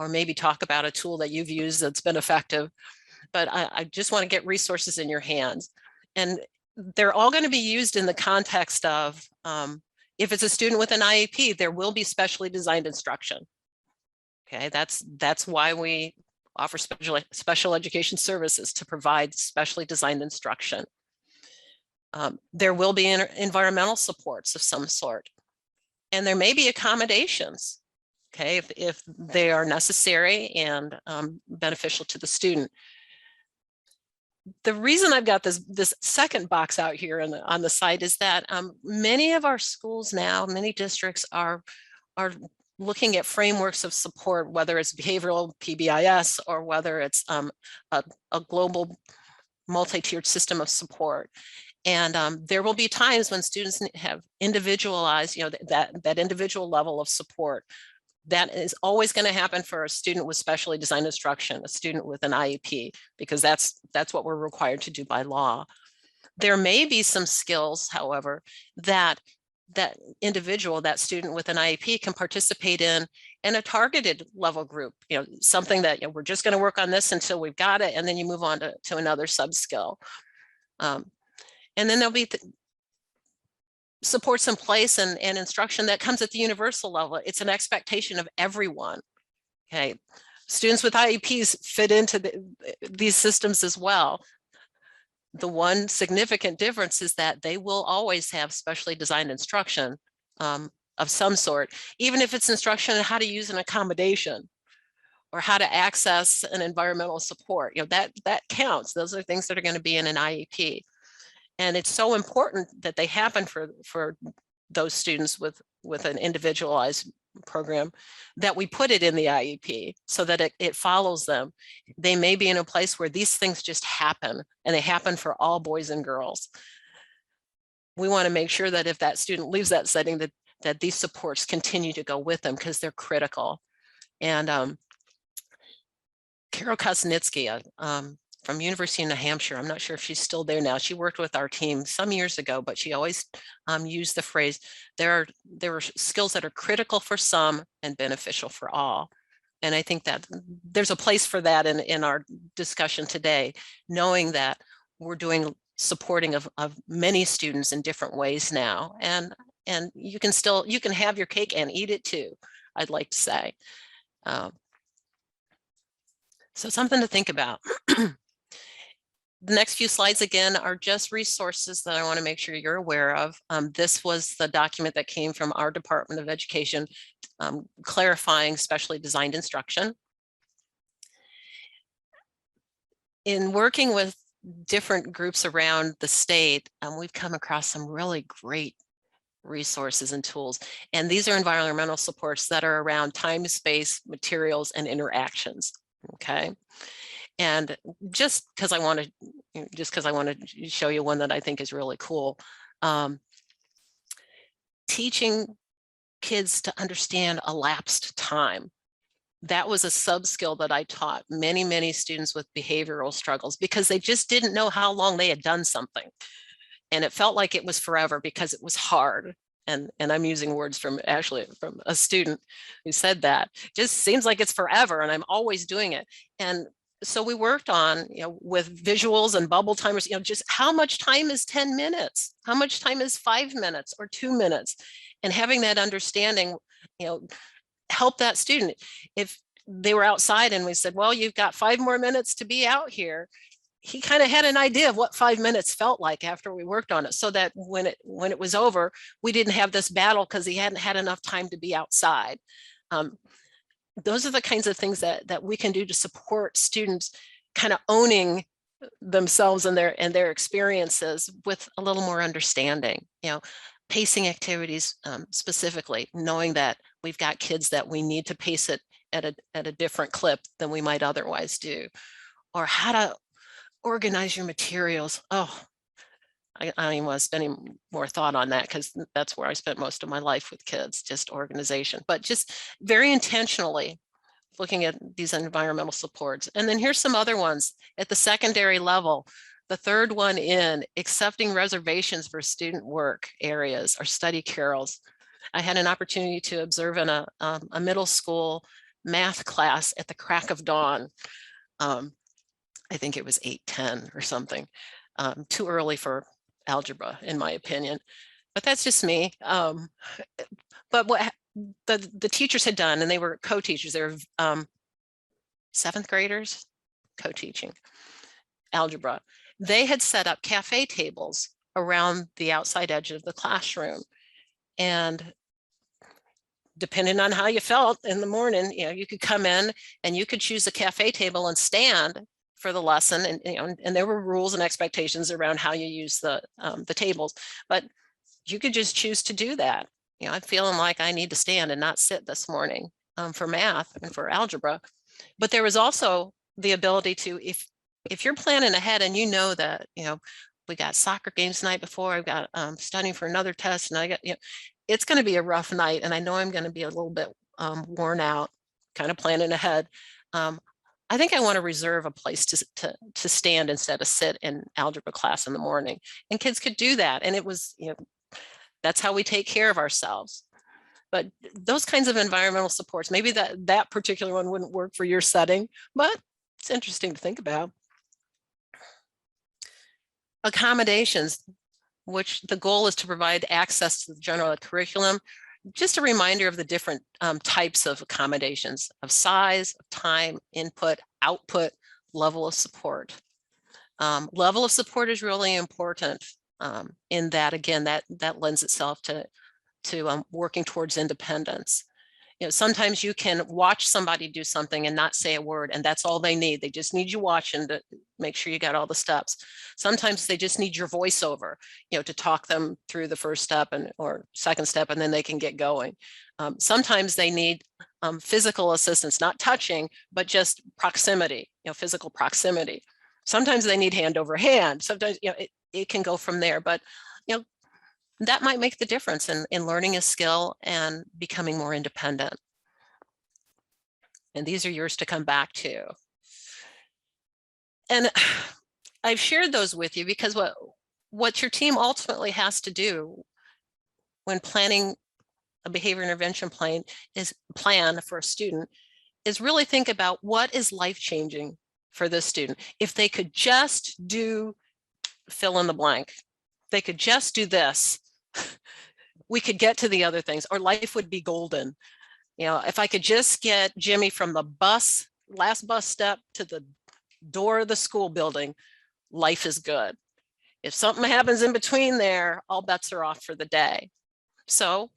Speaker 1: maybe talk about a tool that you've used that's been effective. But I just want to get resources in your hands, and they're all going to be used in the context of if it's a student with an IEP, there will be specially designed instruction. Okay, that's why we offer special education services to provide specially designed instruction. There will be environmental supports of some sort, and there may be accommodations, okay, if they are necessary and beneficial to the student. The reason I've got this second box out here on the side is that many of our schools now, many districts are looking at frameworks of support, whether it's behavioral PBIS or whether it's a global multi-tiered system of support. And there will be times when students have individualized, that individual level of support. That is always going to happen for a student with specially designed instruction, a student with an IEP, because that's what we're required to do by law. There may be some skills, however, that individual, that student with an IEP can participate in a targeted level group, something that we're just going to work on this until we've got it, and then you move on to another sub-skill. And then there'll be supports in place and instruction that comes at the universal level. It's an expectation of everyone. Okay, students with IEPs fit into these systems as well. The one significant difference is that they will always have specially designed instruction of some sort, even if it's instruction on how to use an accommodation or how to access an environmental support. That counts. Those are things that are going to be in an IEP. And it's so important that they happen for those students with an individualized program that we put it in the IEP so that it follows them. They may be in a place where these things just happen, and they happen for all boys and girls. We want to make sure that if that student leaves that setting, that these supports continue to go with them because they're critical. And Carol Kosnitsky, from University of New Hampshire. I'm not sure if she's still there now. She worked with our team some years ago, but she always used the phrase, there are skills that are critical for some and beneficial for all. And I think that there's a place for that in our discussion today, knowing that we're doing supporting of many students in different ways now. And you can have your cake and eat it too, I'd like to say. So something to think about. The next few slides again are just resources that I want to make sure you're aware of. This was the document that came from our Department of Education clarifying specially designed instruction. In working with different groups around the state, we've come across some really great resources and tools. And these are environmental supports that are around time, space, materials, and interactions. Okay. And just because I want to show you one that I think is really cool, teaching kids to understand elapsed time. That was a sub-skill that I taught many students with behavioral struggles because they just didn't know how long they had done something. And it felt like it was forever because it was hard. And I'm using words from a student who said that. Just seems like it's forever and I'm always doing it. And so we worked on, with visuals and bubble timers, just how much time is 10 minutes? How much time is 5 minutes or 2 minutes? And having that understanding, help that student. If they were outside and we said, well, you've got 5 more minutes to be out here, he kind of had an idea of what 5 minutes felt like after we worked on it, so that when it was over, we didn't have this battle because he hadn't had enough time to be outside. Those are the kinds of things that we can do to support students kind of owning themselves and their experiences with a little more understanding. Pacing activities specifically, knowing that we've got kids that we need to pace it at a different clip than we might otherwise do, or how to organize your materials. Oh, I don't even want to spend any more thought on that because that's where I spent most of my life with kids, just organization, but just very intentionally looking at these environmental supports. And then here's some other ones at the secondary level. The third one in accepting reservations for student work areas or study carrels. I had an opportunity to observe in a middle school math class at the crack of dawn. I think it was 8:10 or something, too early for algebra, in my opinion, but that's just me. But what the teachers had done, and they were co-teachers, they were 7th graders, co-teaching algebra. They had set up cafe tables around the outside edge of the classroom. And depending on how you felt in the morning, you could come in and you could choose a cafe table and stand for the lesson. And there were rules and expectations around how you use the tables, but you could just choose to do that. I'm feeling like I need to stand and not sit this morning for math and for algebra. But there was also the ability to, if you're planning ahead and that, we got soccer games the night before, I've got studying for another test, and I got, it's going to be a rough night, and I know I'm going to be a little bit worn out, kind of planning ahead. I think I want to reserve a place to stand instead of sit in algebra class in the morning. And kids could do that. And it was, that's how we take care of ourselves. But those kinds of environmental supports, maybe that particular one wouldn't work for your setting, but it's interesting to think about. Accommodations, which the goal is to provide access to the general ed curriculum. Just a reminder of the different types of accommodations, of size, of time, input, output, level of support. Level of support is really important in that, again, that lends itself to working towards independence. Sometimes you can watch somebody do something and not say a word, and that's all they need. They just need you watching to make sure you got all the steps. Sometimes they just need your voiceover, to talk them through the first step or second step, and then they can get going. Sometimes they need physical assistance, not touching, but just proximity, physical proximity. Sometimes they need hand over hand. Sometimes, it can go from there, but, that might make the difference in learning a skill and becoming more independent. And these are yours to come back to. And I've shared those with you because what your team ultimately has to do when planning a behavior intervention plan for a student is really think about what is life-changing for this student. If they could just do fill in the blank, they could just do this, we could get to the other things, or life would be golden. If I could just get Jimmy from the last bus step to the door of the school building, life is good. If something happens in between there, all bets are off for the day. So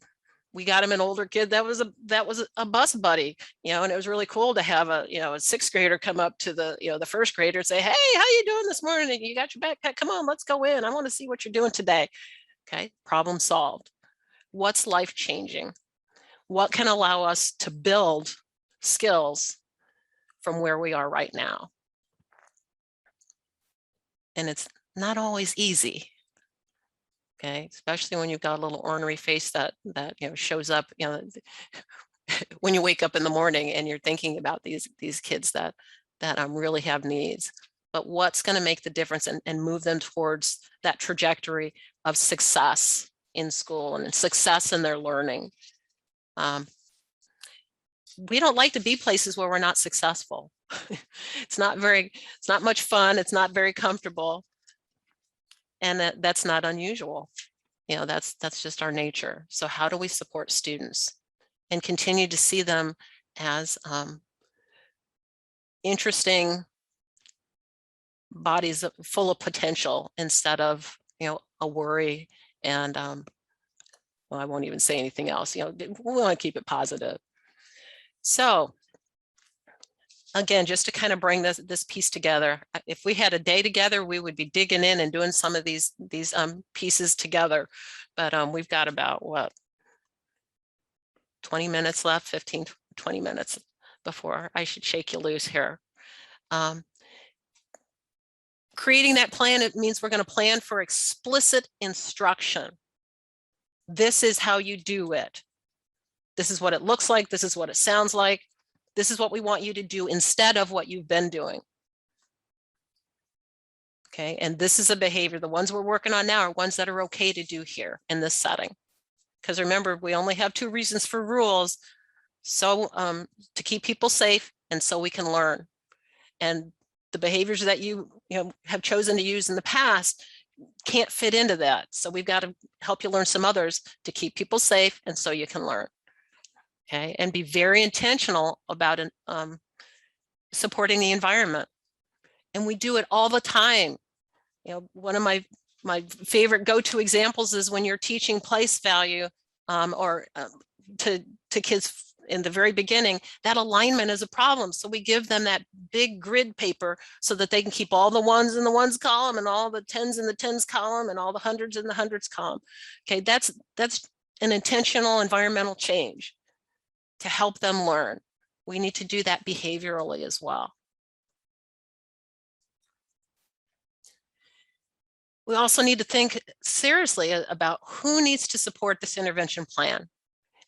Speaker 1: we got him an older kid that was a bus buddy, and it was really cool to have a 6th grader come up to the 1st grader and say, hey, how you doing this morning? You got your backpack? Come on, let's go in. I want to see what you're doing today. Okay, problem solved. What's life-changing? What can allow us to build skills from where we are right now? And it's not always easy. Okay, especially when you've got a little ornery face that shows up, when you wake up in the morning and you're thinking about these kids that really have needs. But what's going to make the difference and move them towards that trajectory of success in school and success in their learning? We don't like to be places where we're not successful. It's not much fun. It's not very comfortable. And that's not unusual. That's just our nature. So how do we support students and continue to see them as interesting bodies full of potential instead of, a worry and, well, I won't even say anything else. We want to keep it positive. So again, just to kind of bring this piece together, if we had a day together, we would be digging in and doing some of these pieces together. But we've got about 20 minutes left, 15, 20 minutes before I should shake you loose here. Creating that plan, it means we're going to plan for explicit instruction. This is how you do it. This is what it looks like. This is what it sounds like. This is what we want you to do instead of what you've been doing. Okay, and this is a behavior. The ones we're working on now are ones that are okay to do here in this setting. Because remember, we only have 2 reasons for rules. So to keep people safe and so we can learn. And the behaviors that you have chosen to use in the past can't fit into that. So we've got to help you learn some others to keep people safe and so you can learn. Okay, and be very intentional about supporting the environment. And we do it all the time. One of my favorite go-to examples is when you're teaching place value to kids in the very beginning, that alignment is a problem. So we give them that big grid paper so that they can keep all the ones in the ones column and all the tens in the tens column and all the hundreds in the hundreds column. Okay, that's an intentional environmental change to help them learn. We need to do that behaviorally as well. We also need to think seriously about who needs to support this intervention plan.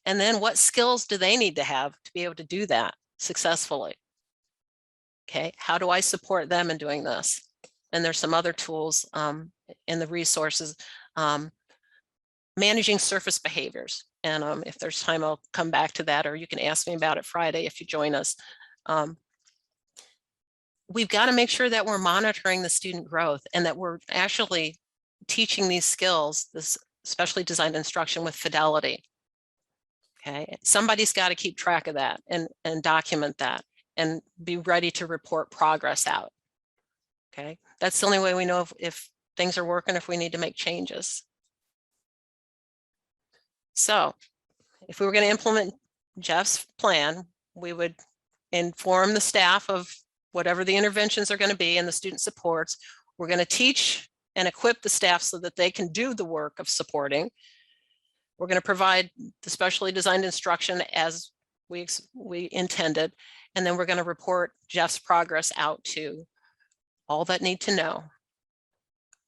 Speaker 1: And then what skills do they need to have to be able to do that successfully? Okay, how do I support them in doing this? And there's some other tools in the resources, managing surface behaviors. And if there's time, I'll come back to that, or you can ask me about it Friday if you join us. We've got to make sure that we're monitoring the student growth and that we're actually teaching these skills, this specially designed instruction, with fidelity. Okay, somebody's got to keep track of that and document that and be ready to report progress out. Okay, that's the only way we know if things are working, if we need to make changes. So if we were going to implement Jeff's plan, we would inform the staff of whatever the interventions are going to be and the student supports. We're going to teach and equip the staff so that they can do the work of supporting. We're going to provide the specially designed instruction as we intended, and then we're going to report Jeff's progress out to all that need to know,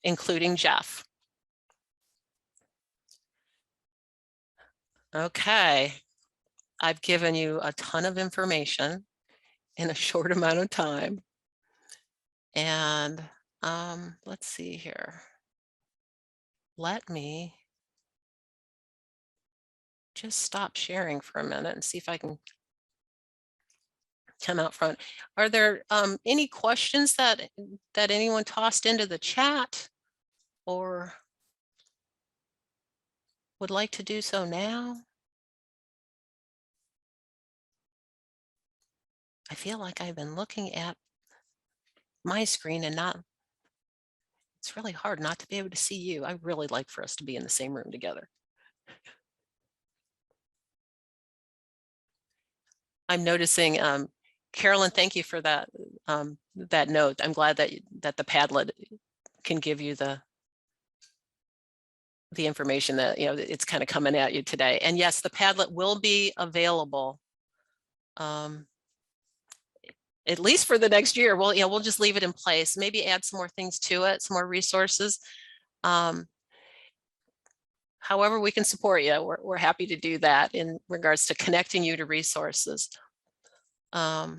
Speaker 1: including Jeff. Okay, I've given you a ton of information in a short amount of time. And let's see here. Let me just stop sharing for a minute and see if I can come out front. Are there any questions that anyone tossed into the chat or would like to do so now? I feel like I've been looking at my screen and it's really hard not to be able to see you. I really like for us to be in the same room together. I'm noticing, Carolyn, thank you for that that note. I'm glad that the Padlet can give you the information that it's kind of coming at you today. And yes, the Padlet will be available at least for the next year. We'll just leave it in place, maybe add some more things to it, some more resources. However we can support you, we're happy to do that in regards to connecting you to resources. Oh,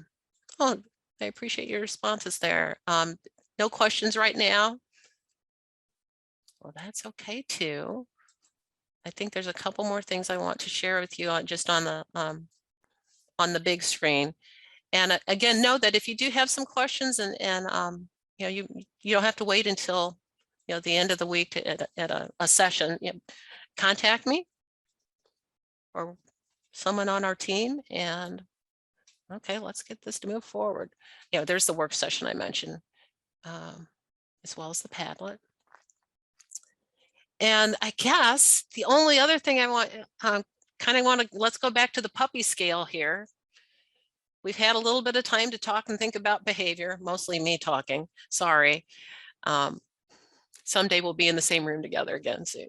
Speaker 1: I appreciate your responses there. No questions right now. Well, that's okay too. I think there's a couple more things I want to share with you just on the big screen. And again, know that if you do have some questions and you don't have to wait until the end of the week at a session. Contact me or someone on our team, and okay, let's get this to move forward. There's the work session I mentioned, as well as the Padlet. And I guess the only other thing I want, let's go back to the puppy scale here. We've had a little bit of time to talk and think about behavior, mostly me talking, sorry. Someday we'll be in the same room together again soon.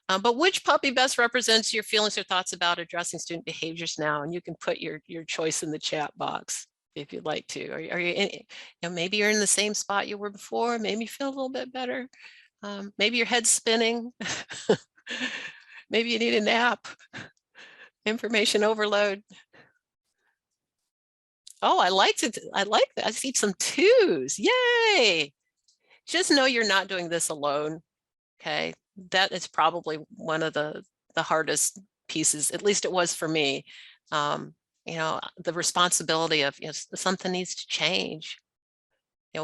Speaker 1: But which puppy best represents your feelings or thoughts about addressing student behaviors now? And you can put your choice in the chat box if you'd like to. Are you maybe you're in the same spot you were before, maybe you feel a little bit better. Maybe your head's spinning. Maybe you need a nap. Information overload. Oh, I liked it. I like that. I see some twos. Yay. Just know you're not doing this alone. Okay. That is probably one of the hardest pieces, at least it was for me. The responsibility of something needs to change.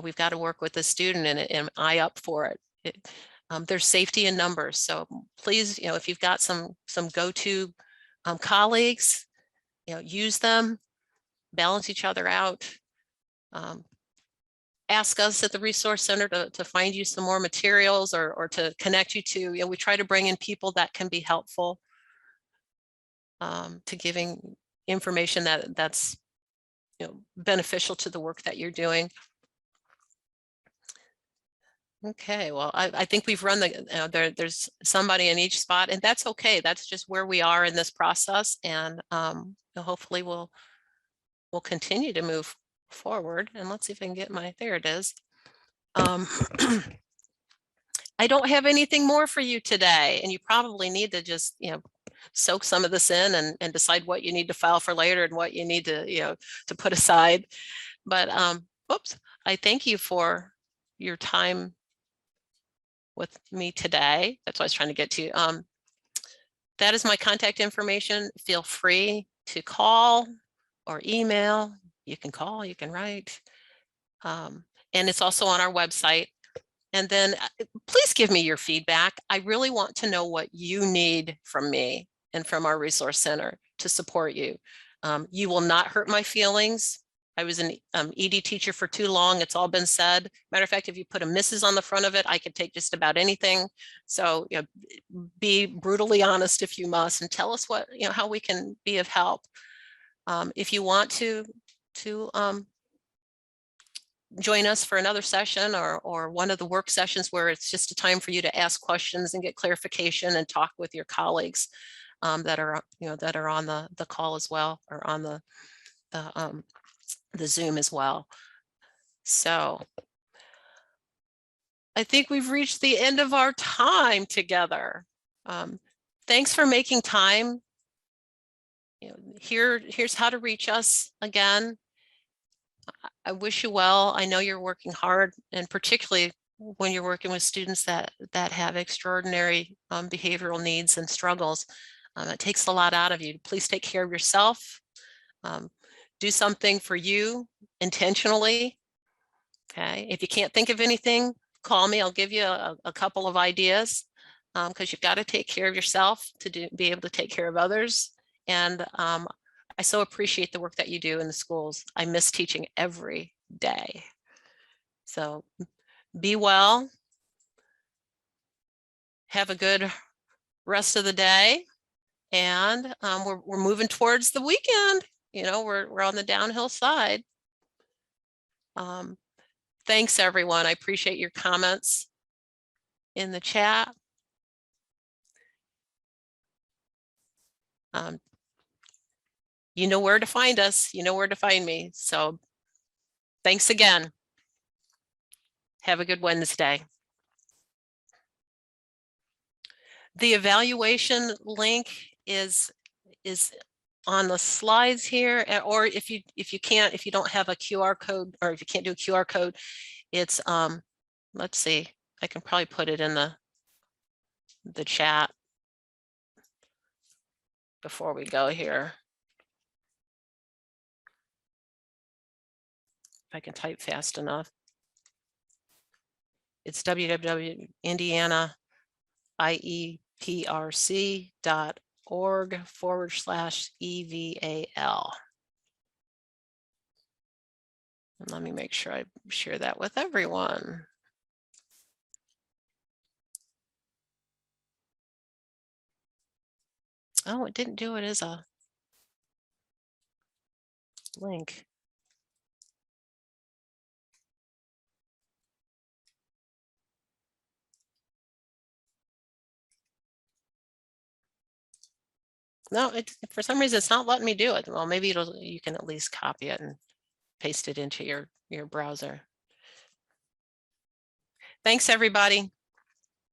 Speaker 1: We've got to work with the student and eye up for it. There's safety in numbers. So please, if you've got some go-to colleagues, use them, balance each other out. ask us at the Resource Center to find you some more materials or to connect you to, you know, we try to bring in people that can be helpful to giving information that's, you know, beneficial to the work that you're doing. Okay, well, I think we've run there's somebody in each spot, and that's okay. That's just where we are in this process, and hopefully we'll continue to move forward. And let's see if I can get there it is. I don't have anything more for you today, and you probably need to just, you know, soak some of this in and decide what you need to file for later and what you need to, you know, to put aside. But oops, I thank you for your time with me today. That's what I was trying to get to. That is my contact information. Feel free to call or email. You can call, you can write. And it's also on our website. And then please give me your feedback. I really want to know what you need from me and from our Resource Center to support you. You will not hurt my feelings. I was an ED teacher for too long. It's all been said. Matter of fact, if you put a Mrs. on the front of it, I could take just about anything. So, you know, be brutally honest if you must, and tell us what, you know, how we can be of help. If you want to join us for another session or one of the work sessions where it's just a time for you to ask questions and get clarification and talk with your colleagues that are, you know, that are on the call as well, or on the Zoom as well. So I think we've reached the end of our time together. Thanks for making time. You know, here's how to reach us again. I wish you well. I know you're working hard, and particularly when you're working with students that have extraordinary behavioral needs and struggles. It takes a lot out of you. Please take care of yourself. Do something for you intentionally. Okay, if you can't think of anything, call me. I'll give you a couple of ideas, because you've got to take care of yourself to be able to take care of others. And I so appreciate the work that you do in the schools. I miss teaching every day. So be well. Have a good rest of the day. And we're moving towards the weekend. You know, we're on the downhill side. Thanks, everyone. I appreciate your comments in the chat. You know where to find us. You know where to find me. So thanks again. Have a good Wednesday. The evaluation link is on the slides here, or if you don't have a QR code, or if you can't do a QR code, it's let's see, I can probably put it in the chat before we go here. If I can type fast enough. It's www.Indiana IEPRC.org/EVAL. And let me make sure I share that with everyone. Oh, it didn't do it as a link. No, for some reason it's not letting me do it. Well, maybe you can at least copy it and paste it into your browser. Thanks, everybody.